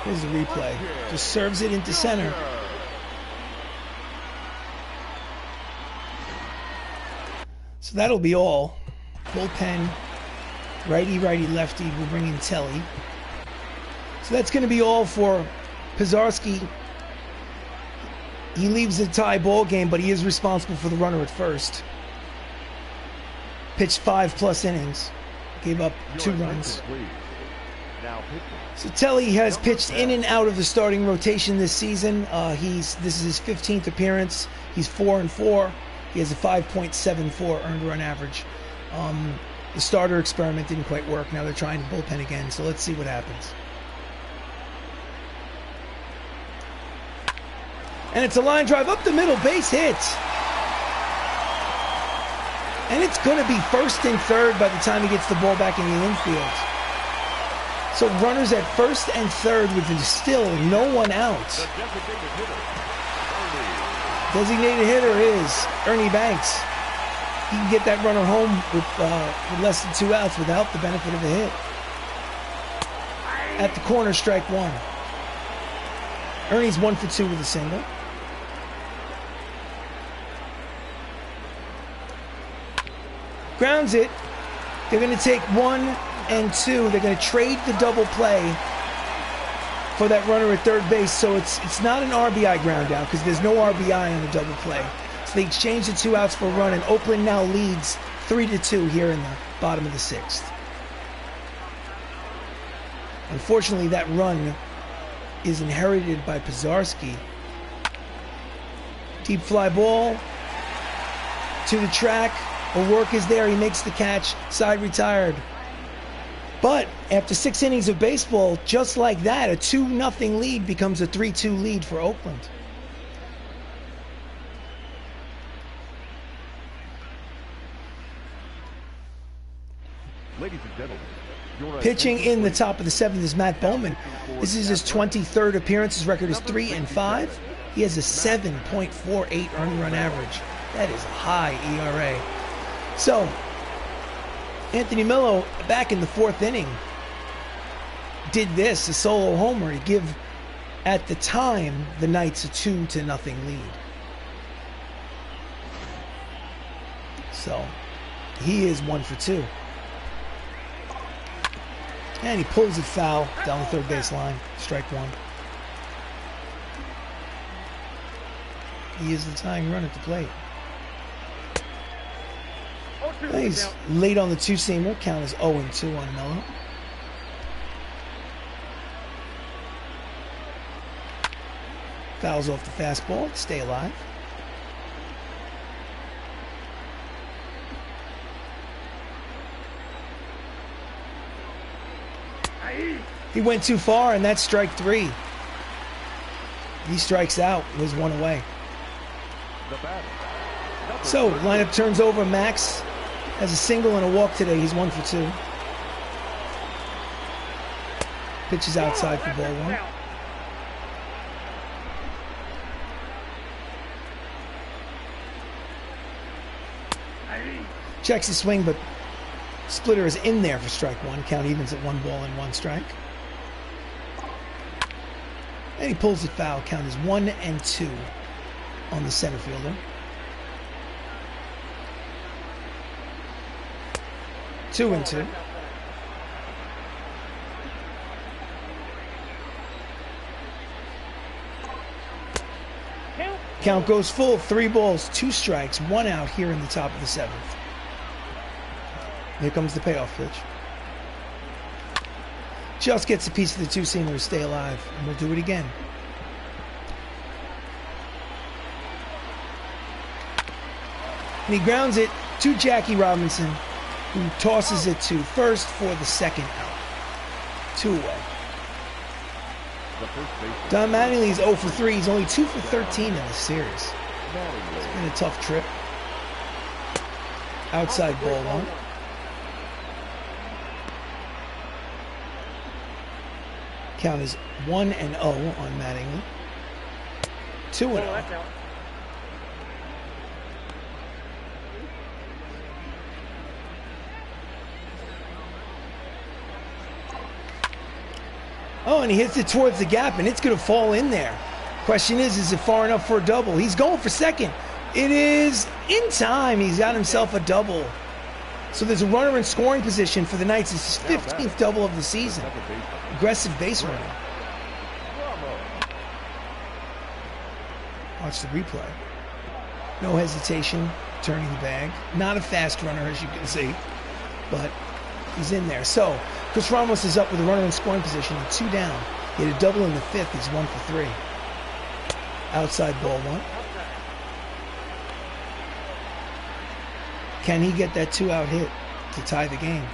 Here's the replay. Just serves it into center. So that'll be all. Bullpen, righty, lefty. We'll bring in Telly. So that's going to be all for Pizarski. He leaves a tie ball game, but he is responsible for the runner at first. Pitched 5+ innings. Gave up 2 runs. So Telly has pitched in and out of the starting rotation this season. This is his 15th appearance. He's 4-4. He has a 5.74 earned run average. The starter experiment didn't quite work. Now they're trying to bullpen again. So let's see what happens. And it's a line drive up the middle, base hit. And it's going to be first and third by the time he gets the ball back in the infield. So runners at first and third with still no one out. Designated hitter is Ernie Banks. He can get that runner home with less than 2 outs without the benefit of a hit. At the corner, strike 1. Ernie's 1 for 2 with a single. Grounds it. They're going to take 1 and 2. They're going to trade the double play for that runner at third base. So it's not an RBI ground out because there's no RBI on the double play. So they exchange the 2 outs for a run, and Oakland now leads 3-2 here in the bottom of the 6th. Unfortunately, that run is inherited by Pizarski. Deep fly ball to the track. O'Rourke is there. He makes the catch. Side retired. But after 6 innings of baseball, just like that, a 2-0 lead becomes a 3-2 lead for Oakland. Ladies and gentlemen, pitching in the top of the 7th is Matt Bowman. This is his 23rd appearance. His record is 3-5. He has a 7.48 earned run average. That is a high ERA. So, Anthony Millo, back in the 4th inning, did this, a solo homer, to give, at the time, the Knights a 2-0 lead. So, he is 1 for 2. And he pulls it foul down the third base line, strike 1. He is the tying run at the plate. He's late on the 2-seamer. Count is 0-2 on Millo. Fouls off the fastball to stay alive. He went too far, and that's strike 3. He strikes out. Was 1 away. So, lineup turns over. Max has a single and a walk today. He's 1 for 2. Pitches outside for ball 1. Checks his swing, but splitter is in there for strike 1. Count evens at 1 ball and 1 strike. And he pulls it foul. Count is 1-2 on the center fielder. 2-2. Count goes full. 3 balls, 2 strikes, 1 out here in the top of the 7th. Here comes the payoff pitch. Just gets a piece of the 2-seamer to stay alive, and we'll do it again. And he grounds it to Jackie Robinson, who tosses it to first for the 2nd out. 2 away. Don Mattingly's 0 for 3. He's only 2 for 13 in the series. It's been a tough trip. Outside ball 1. Count is 1-0 on Mattingly. 2-0. Oh, and he hits it towards the gap, and it's going to fall in there. Question is it far enough for a double? He's going for second. It is in time. He's got himself a double. So there's a runner in scoring position for the Knights. It's his 15th double of the season. Aggressive base runner. Watch the replay. No hesitation, turning the bag. Not a fast runner, as you can see, but he's in there. So Chris Ramos is up with a runner in scoring position and 2 down. He had a double in the 5th. He's 1 for 3. Outside ball 1. Can he get that 2-out hit to tie the game?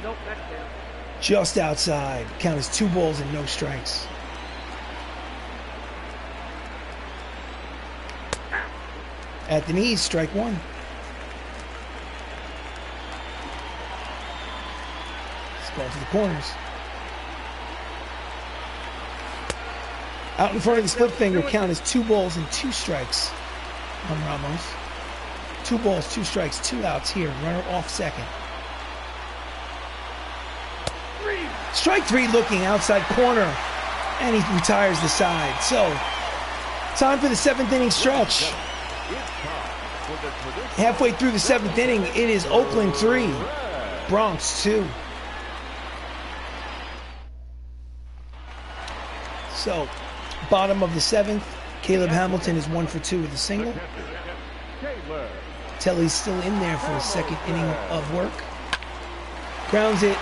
Nope, that's down. Just outside. Count is 2 balls and no strikes. At the knees, strike 1. Let's go to the corners. Out in front of the split finger, count is 2 balls and 2 strikes on Ramos. 2 balls, 2 strikes, 2 outs here. Runner off second. Strike 3 looking outside corner. And he retires the side. So, time for the 7th inning stretch. Halfway through the 7th inning, it is Oakland 3, Bronx 2. So, bottom of the 7th, Caleb Hamilton is 1 for 2 with a single. Telly's still in there for his 2nd inning of work. Grounds it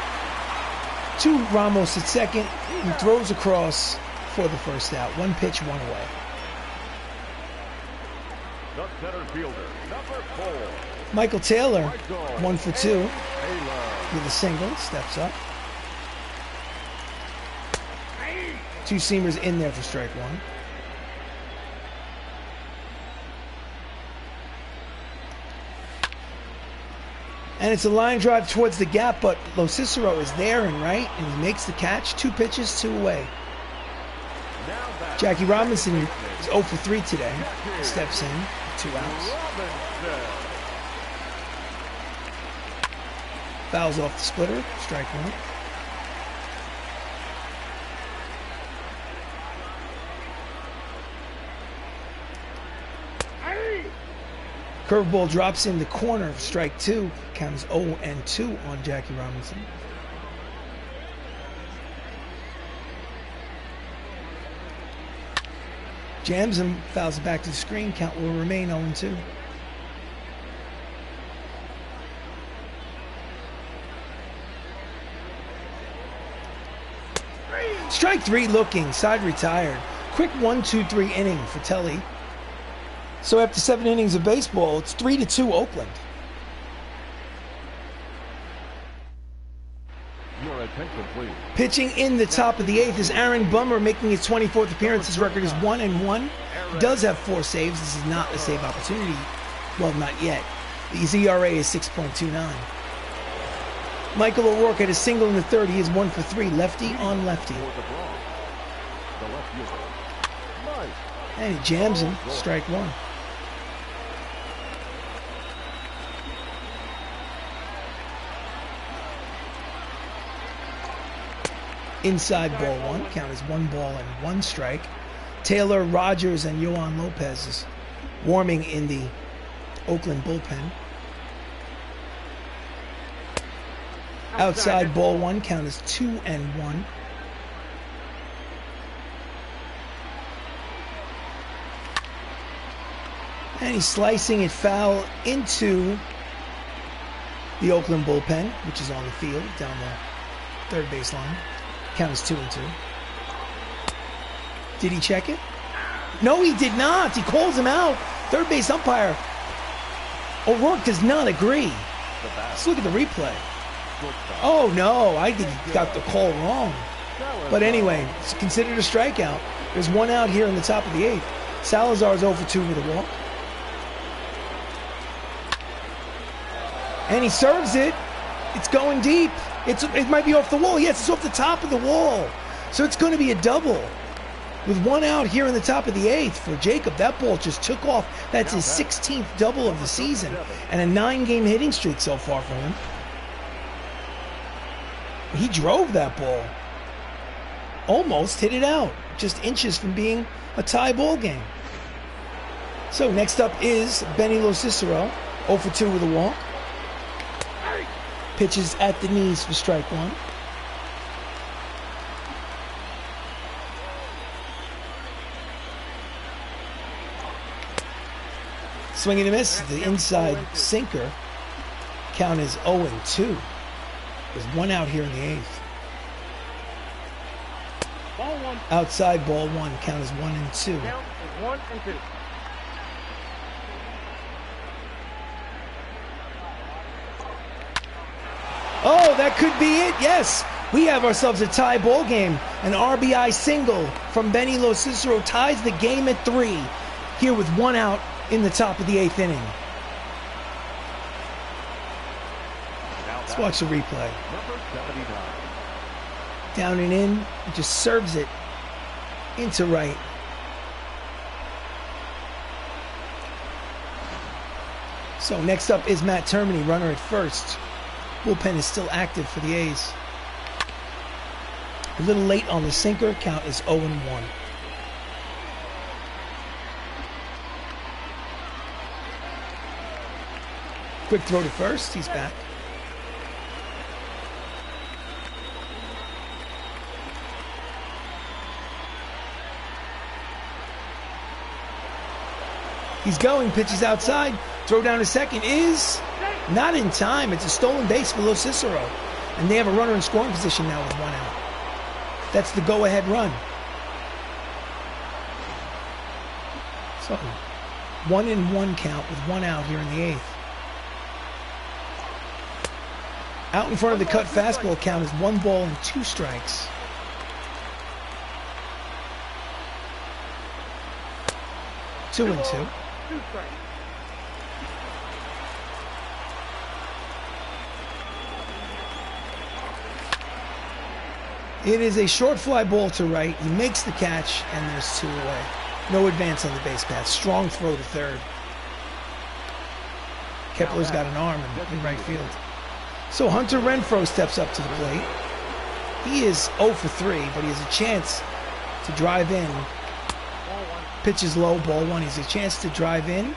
to Ramos at second, who throws across for the 1st out. 1 pitch, 1 away. The center fielder, number 4. Michael Taylor, 1 for 2 with a single, steps up. 2 seamers in there for strike 1. And it's a line drive towards the gap, but LoCicero is there and right, and he makes the catch. 2 pitches, 2 away. Jackie Robinson is 0 for 3 today. Steps in, 2 outs. Fouls off the splitter, strike 1. Curveball drops in the corner, strike 2. Count is 0-2 on Jackie Robinson. Jams him, fouls it back to the screen. Count will remain 0-2. Strike 3 looking, side retired. Quick 1-2-3 inning for Telly. So after 7 innings of baseball, it's 3-2 Oakland. Your attention, please. Pitching in the top of the 8th is Aaron Bummer, making his 24th appearance. His record is 1-1. Does have 4 saves. This is not a save opportunity. Well, not yet. His ERA is 6.29. Michael O'Rourke had a single in the 3rd. He is 1 for 3. Lefty on lefty. And he jams him. Strike 1. Inside ball 1. Count is 1 ball and 1 strike. Taylor, Rogers, and Yohan Lopez is warming in the Oakland bullpen. Outside ball one, count is 2-1. And he's slicing it foul into the Oakland bullpen, which is on the field down the third base line. Count is 2-2. Did he check it? No, he did not. He calls him out. Third base umpire O'Rourke does not agree. Let's look at the replay. Oh no, I think he got the call wrong. But anyway, it's considered a strikeout. There's one out here in the top of the eighth. Salazar's 0 for 2 with a walk. And he serves it. It's going deep. It might be off the wall. Yes, it's off the top of the wall. So it's going to be a double. With one out here in the top of the eighth for Jacob. That ball just took off. That's his 16th double of the season. And a 9-game hitting streak so far for him. He drove that ball. Almost hit it out. Just inches from being a tie ball game. So next up is Benny LoCicero. 0 for 2 with a walk. Pitches at the knees for strike one. Swing and a miss. The inside sinker. Count is 0-2. There's one out here in the eighth. Ball one. Outside ball one. Count is 1-2. Count is 1-2. Oh, that could be it. Yes. We have ourselves a tie ball game. An RBI single from Benny LoCicero ties the game at 3. Here with one out in the top of the eighth inning. Let's watch the replay. Down and in. He just serves it into right. So next up is Matt Termini, runner at first. Bullpen is still active for the A's. A little late on the sinker. Count is 0-1. Quick throw to first. He's back. He's going. Pitches outside. Throw down to second is not in time. It's a stolen base for LoCicero. And they have a runner in scoring position now with one out. That's the go-ahead run. So 1-1 count with one out here in the eighth. Out in front of the cut fastball count is 1 ball and 2 strikes. Two and two. 2 strikes. It is a short fly ball to right. He makes the catch, and there's 2 away. No advance on the base path. Strong throw to third. Kepler's got an arm in right field. So Hunter Renfroe steps up to the plate. He is 0 for 3, but he has a chance to drive in. Pitches low, ball one. He has a chance to drive in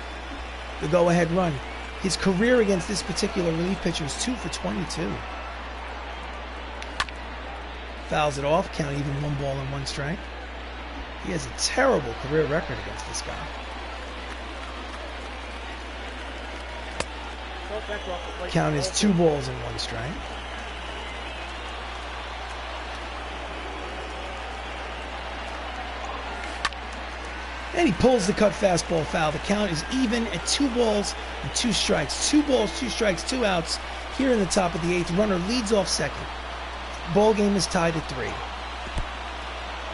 the go-ahead run. His career against this particular relief pitcher is 2 for 22. Fouls it off, count even 1 ball and 1 strike. He has a terrible career record against this guy. Count is 2 balls and 1 strike. And he pulls the cut fastball foul. The count is even at 2 balls and 2 strikes. 2 balls, 2 strikes, 2 outs. Here in the top of the eighth, runner leads off second. Ball game is tied at 3.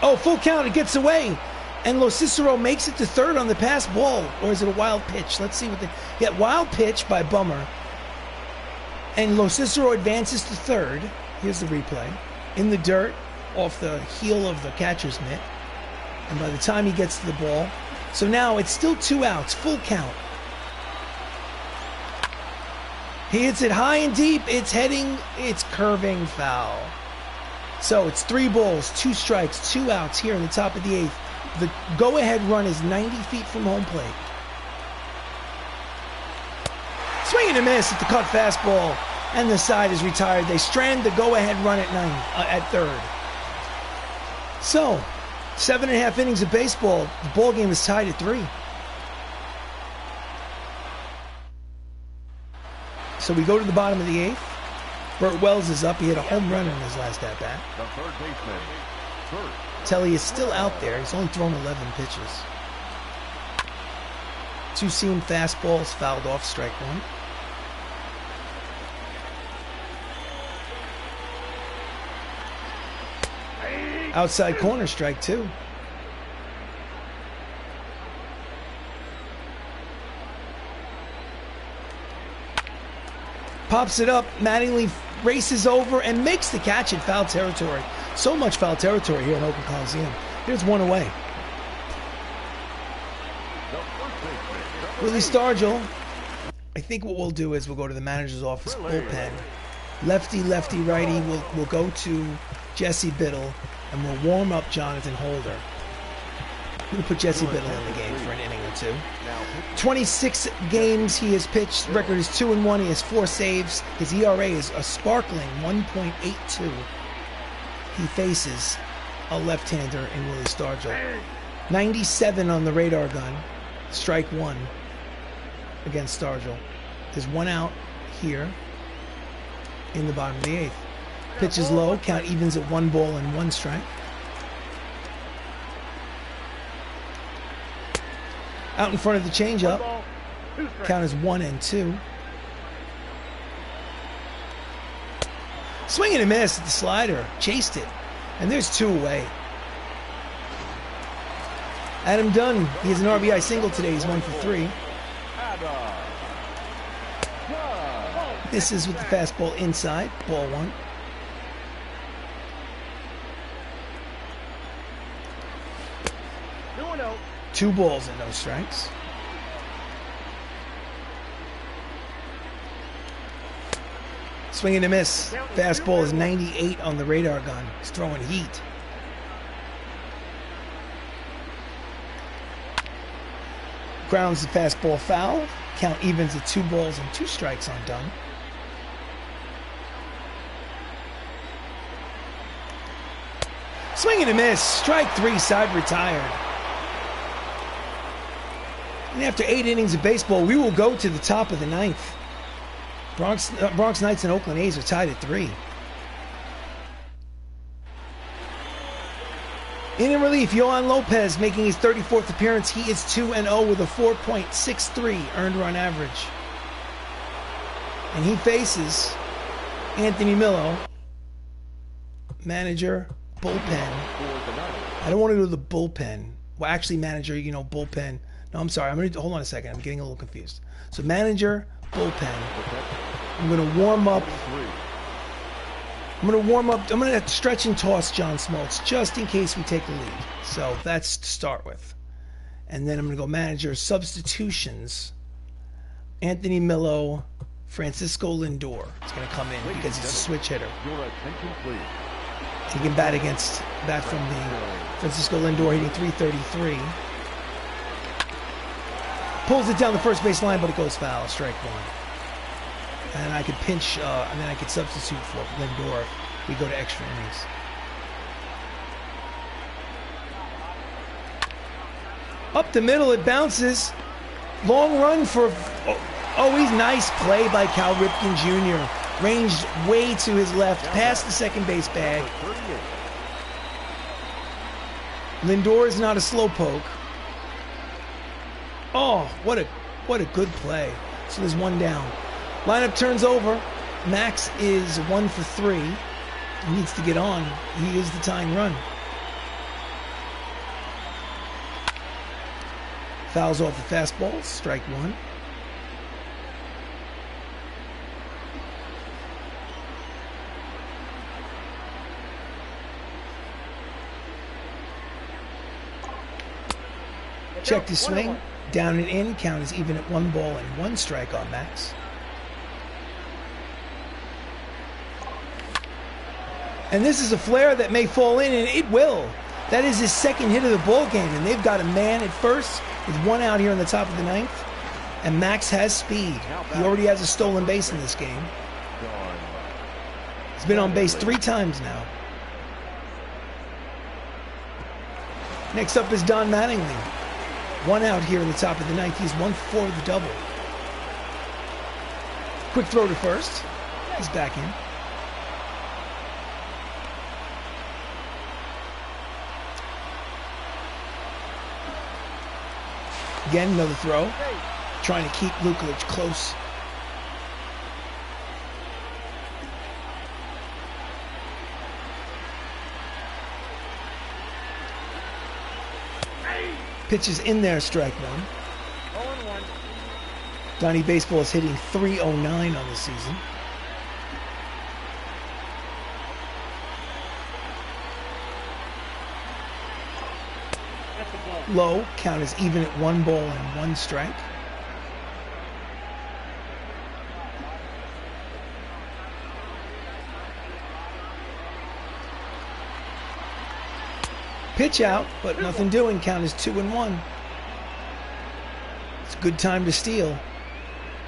Oh, full count. It gets away. And LoCicero makes it to third on the pass ball. Or is it a wild pitch? Let's see what the... Yeah, wild pitch by Bummer. And LoCicero advances to third. Here's the replay. In the dirt, off the heel of the catcher's mitt. And by the time he gets to the ball... So now it's still 2 outs. Full count. He hits it high and deep. It's heading... It's curving foul. So it's 3 balls, 2 strikes, 2 outs here in the top of the eighth. The go-ahead run is 90 feet from home plate. Swing and a miss at the cut fastball. And the side is retired. They strand the go-ahead run at third. So, 7.5 innings of baseball. The ball game is tied at 3. So we go to the bottom of the 8th. Burt Wells is up. He hit a home run in his last at-bat. The third baseman. Third. Telly is still out there. He's only thrown 11 pitches. 2-seam fastballs fouled off, strike 1. Outside corner, strike 2. Pops it up. Mattingly races over and makes the catch in foul territory. So much foul territory here in Oakland Coliseum. Here's one away. Willie Stargell. I think what we'll do is we'll go to the manager's office bullpen. Lefty, lefty, righty. We'll go to Jesse Biddle and we'll warm up Jonathan Holder. We'll put Jesse Biddle in the game for an inning or 2. 26 games he has pitched. Record is 2-1. He has 4 saves. His ERA is a sparkling 1.82. He faces a left-hander in Willie Stargell. 97 on the radar gun. Strike 1 against Stargell. There's 1 out here in the bottom of the 8th. Pitch is low. Count evens at 1 ball and 1 strike. Out in front of the changeup. Count is 1-2. Swing and a miss at the slider. Chased it. And there's 2 away. Adam Dunn, he has an RBI single today. He's 1 for 3. This is with the fastball inside. Ball 1. No. 2 balls and no strikes. Swing and a miss. Fastball is 98 on the radar gun. He's throwing heat. Grounds the fastball foul. Count evens at 2 balls and 2 strikes on Dunn. Swing and a miss. Strike 3, side retired. And after 8 innings of baseball, we will go to the top of the 9th. Bronx Knights and Oakland A's are tied at 3. In relief, Yohan Lopez making his 34th appearance. He is 2-0 with a 4.63 earned run average. And he faces Anthony Millo, manager, bullpen. I don't want to go to the bullpen. Well, actually, manager, bullpen. No, I'm sorry. Hold on a second. I'm getting a little confused. So manager, bullpen. I'm going to warm up. I'm going to stretch and toss John Smoltz just in case we take the lead. So that's to start with. And then I'm going to go manager, substitutions. From Millo, Francisco Lindor is going to come in because he's a switch hitter. He can bat from the Francisco Lindor hitting .333. Pulls it down the first base line, but it goes foul. Strike 1. And I could pinch, and then I could substitute for Lindor. We go to extra innings. Up the middle, it bounces. Long run for, he's nice play by Cal Ripken Jr. Ranged way to his left, past the second base bag. Lindor is not a slowpoke. Oh, what a good play. So there's 1 down. Lineup turns over. Max is 1 for 3. He needs to get on. He is the tying run. Fouls off the fastball. Strike 1. Check the swing. Down and in. Count is even at 1 ball and 1 strike on Max. And this is a flare that may fall in, and it will. That is his 2nd hit of the ball game, and they've got a man at first with 1 out here in the top of the 9th. And Max has speed. He already has a stolen base in this game. He's been on base 3 times now. Next up is Don Mattingly. 1 out here in the top of the 9th. He's 1 for 4 with the double. Quick throw to first. He's back in. Again, another throw. Trying to keep Lukelich close. Pitches in there, strike 1. 0-1. Donnie Baseball is hitting .309 on the season. That's a ball. Low, count is even at 1 ball and 1 strike. Pitch out, but nothing doing. Count is 2-1. It's a good time to steal.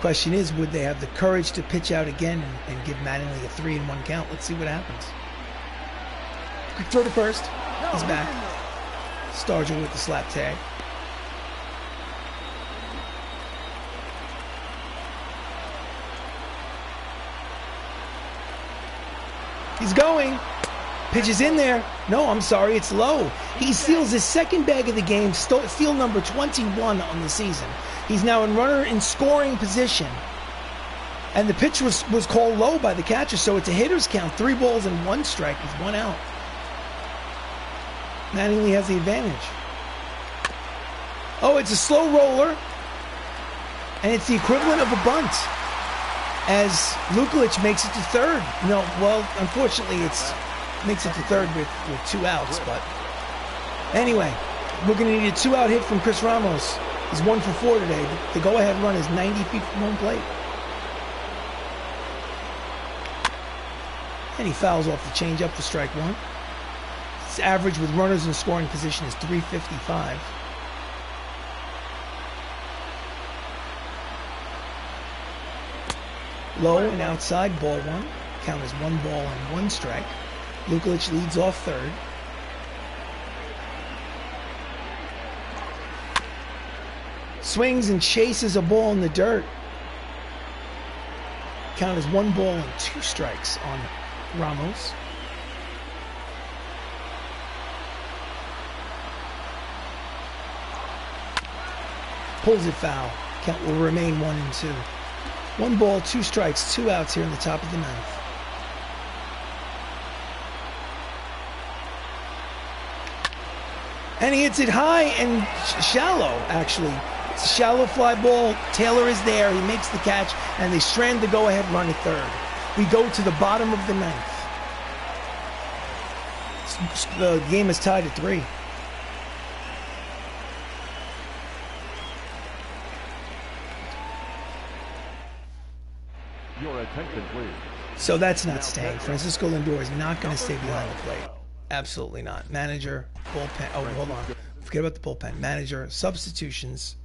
Question is, would they have the courage to pitch out again and give Mattingly a 3-1 count? Let's see what happens. Quick throw to first. He's back. Starger with the slap tag. He's going. Pitches in there. No, I'm sorry, it's low. He steals his 2nd bag of the game, steal number 21 on the season. He's now in runner in scoring position. And the pitch was called low by the catcher, so it's a hitter's count. 3 balls and 1 strike with 1 out. Mattingly has the advantage. Oh, it's a slow roller. And it's the equivalent of a bunt. As Lukelich makes it to 3rd. No, well, unfortunately, it's makes it to 3rd with 2 outs, but anyway, we're going to need a 2-out hit from Chris Ramos. He's 1 for 4 today. The go-ahead run is 90 feet from home plate. And he fouls off the changeup for strike 1. His average with runners in scoring position is .355. Low and outside, ball 1. Count is 1 ball and 1 strike. Lukelich leads off 3rd. Swings and chases a ball in the dirt. Count is 1 ball and 2 strikes on Ramos. Pulls it foul. Count will remain 1-2. 1 ball, 2 strikes, 2 outs here in the top of the 9th. And he hits it high and shallow, actually. It's a shallow fly ball. Taylor is there. He makes the catch, and they strand the go-ahead run at 3rd. We go to the bottom of the 9th. The game is tied at 3. Your attention, please. So that's not staying. Francisco Lindor is not going to stay behind the plate. Absolutely not. Manager, bullpen. Oh, hold on. Forget about the bullpen. Manager, substitutions.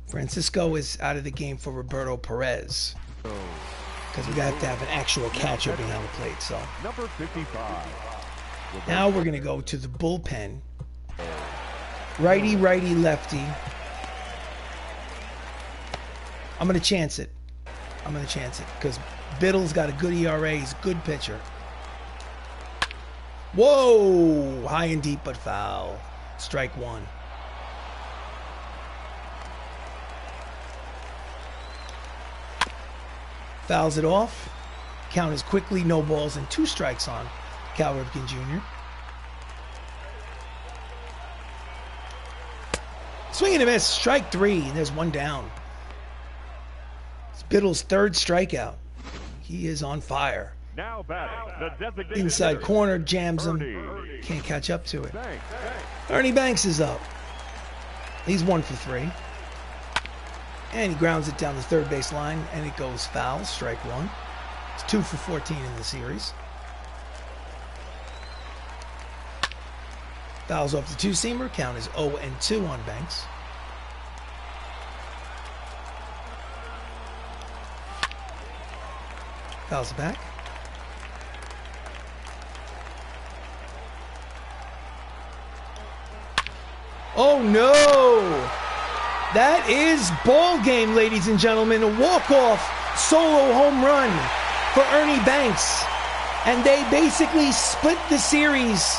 Francisco is out of the game for Roberto Perez. Because we have to have an actual catcher behind the plate. So Number 55. now we're going to go to the bullpen. Righty, righty, lefty. I'm going to chance it. I'm going to chance it because Biddle's got a good ERA. He's a good pitcher. Whoa! High and deep, but foul. Strike 1. Fouls it off. Count is quickly no balls and 2 strikes on Cal Ripken Jr. Swing and a miss. Strike 3. And there's 1 down. It's Biddle's 3rd strikeout. He is on fire. Now batting, the designated Inside hitter, corner, jams him. Ernie. Can't catch up to it. Banks. Ernie Banks is up. He's 1 for 3. And he grounds it down the 3rd base line, and it goes foul, strike 1. It's 2 for 14 in the series. Fouls off the 2-seamer. Count is 0-2 on Banks. Fouls it back. Oh no! That is ball game, ladies and gentlemen. A walk-off solo home run for Ernie Banks. And they basically split the series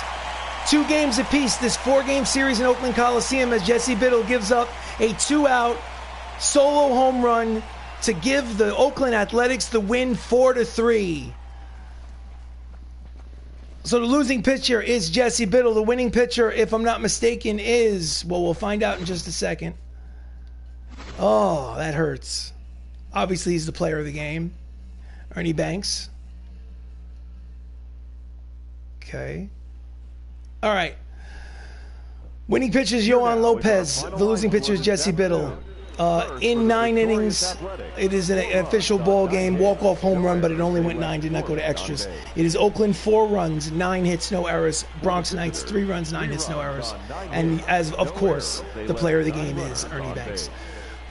2 games apiece. This 4-game series in Oakland Coliseum as Jesse Biddle gives up a 2-out solo home run to give the Oakland Athletics the win 4-3. So the losing pitcher is Jesse Biddle. The winning pitcher, if I'm not mistaken, is, well, we'll find out in just a second. Oh, that hurts. Obviously, he's the player of the game. Ernie Banks. Okay. All right. Winning pitcher is Yohan Lopez. The losing pitcher is Jesse Biddle. In 9 innings, it is an official ball game, walk-off home run, but it only went 9, did not go to extras. It is Oakland 4 runs, 9 hits, no errors. Bronx Knights 3 runs, 9 hits, no errors. And as of course, the player of the game is Ernie Banks.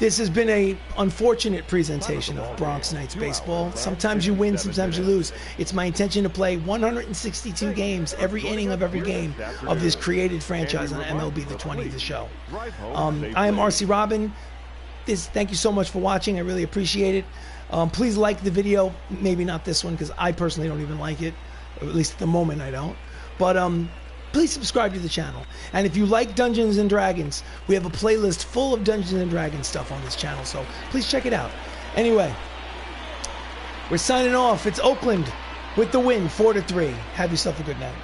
This has been a unfortunate presentation of Bronx Knights baseball. Sometimes you win, sometimes you lose. It's my intention to play 162 games, every inning of every game of this created franchise on MLB The 20, the show. I am RC Robbin. Thank you so much for watching. I really appreciate it. Please like the video. Maybe not this one because I personally don't even like it. Or at least at the moment I don't. But please subscribe to the channel. And if you like Dungeons & Dragons, we have a playlist full of Dungeons & Dragons stuff on this channel. So please check it out. Anyway, we're signing off. It's Oakland with the win, 4-3. Have yourself a good night.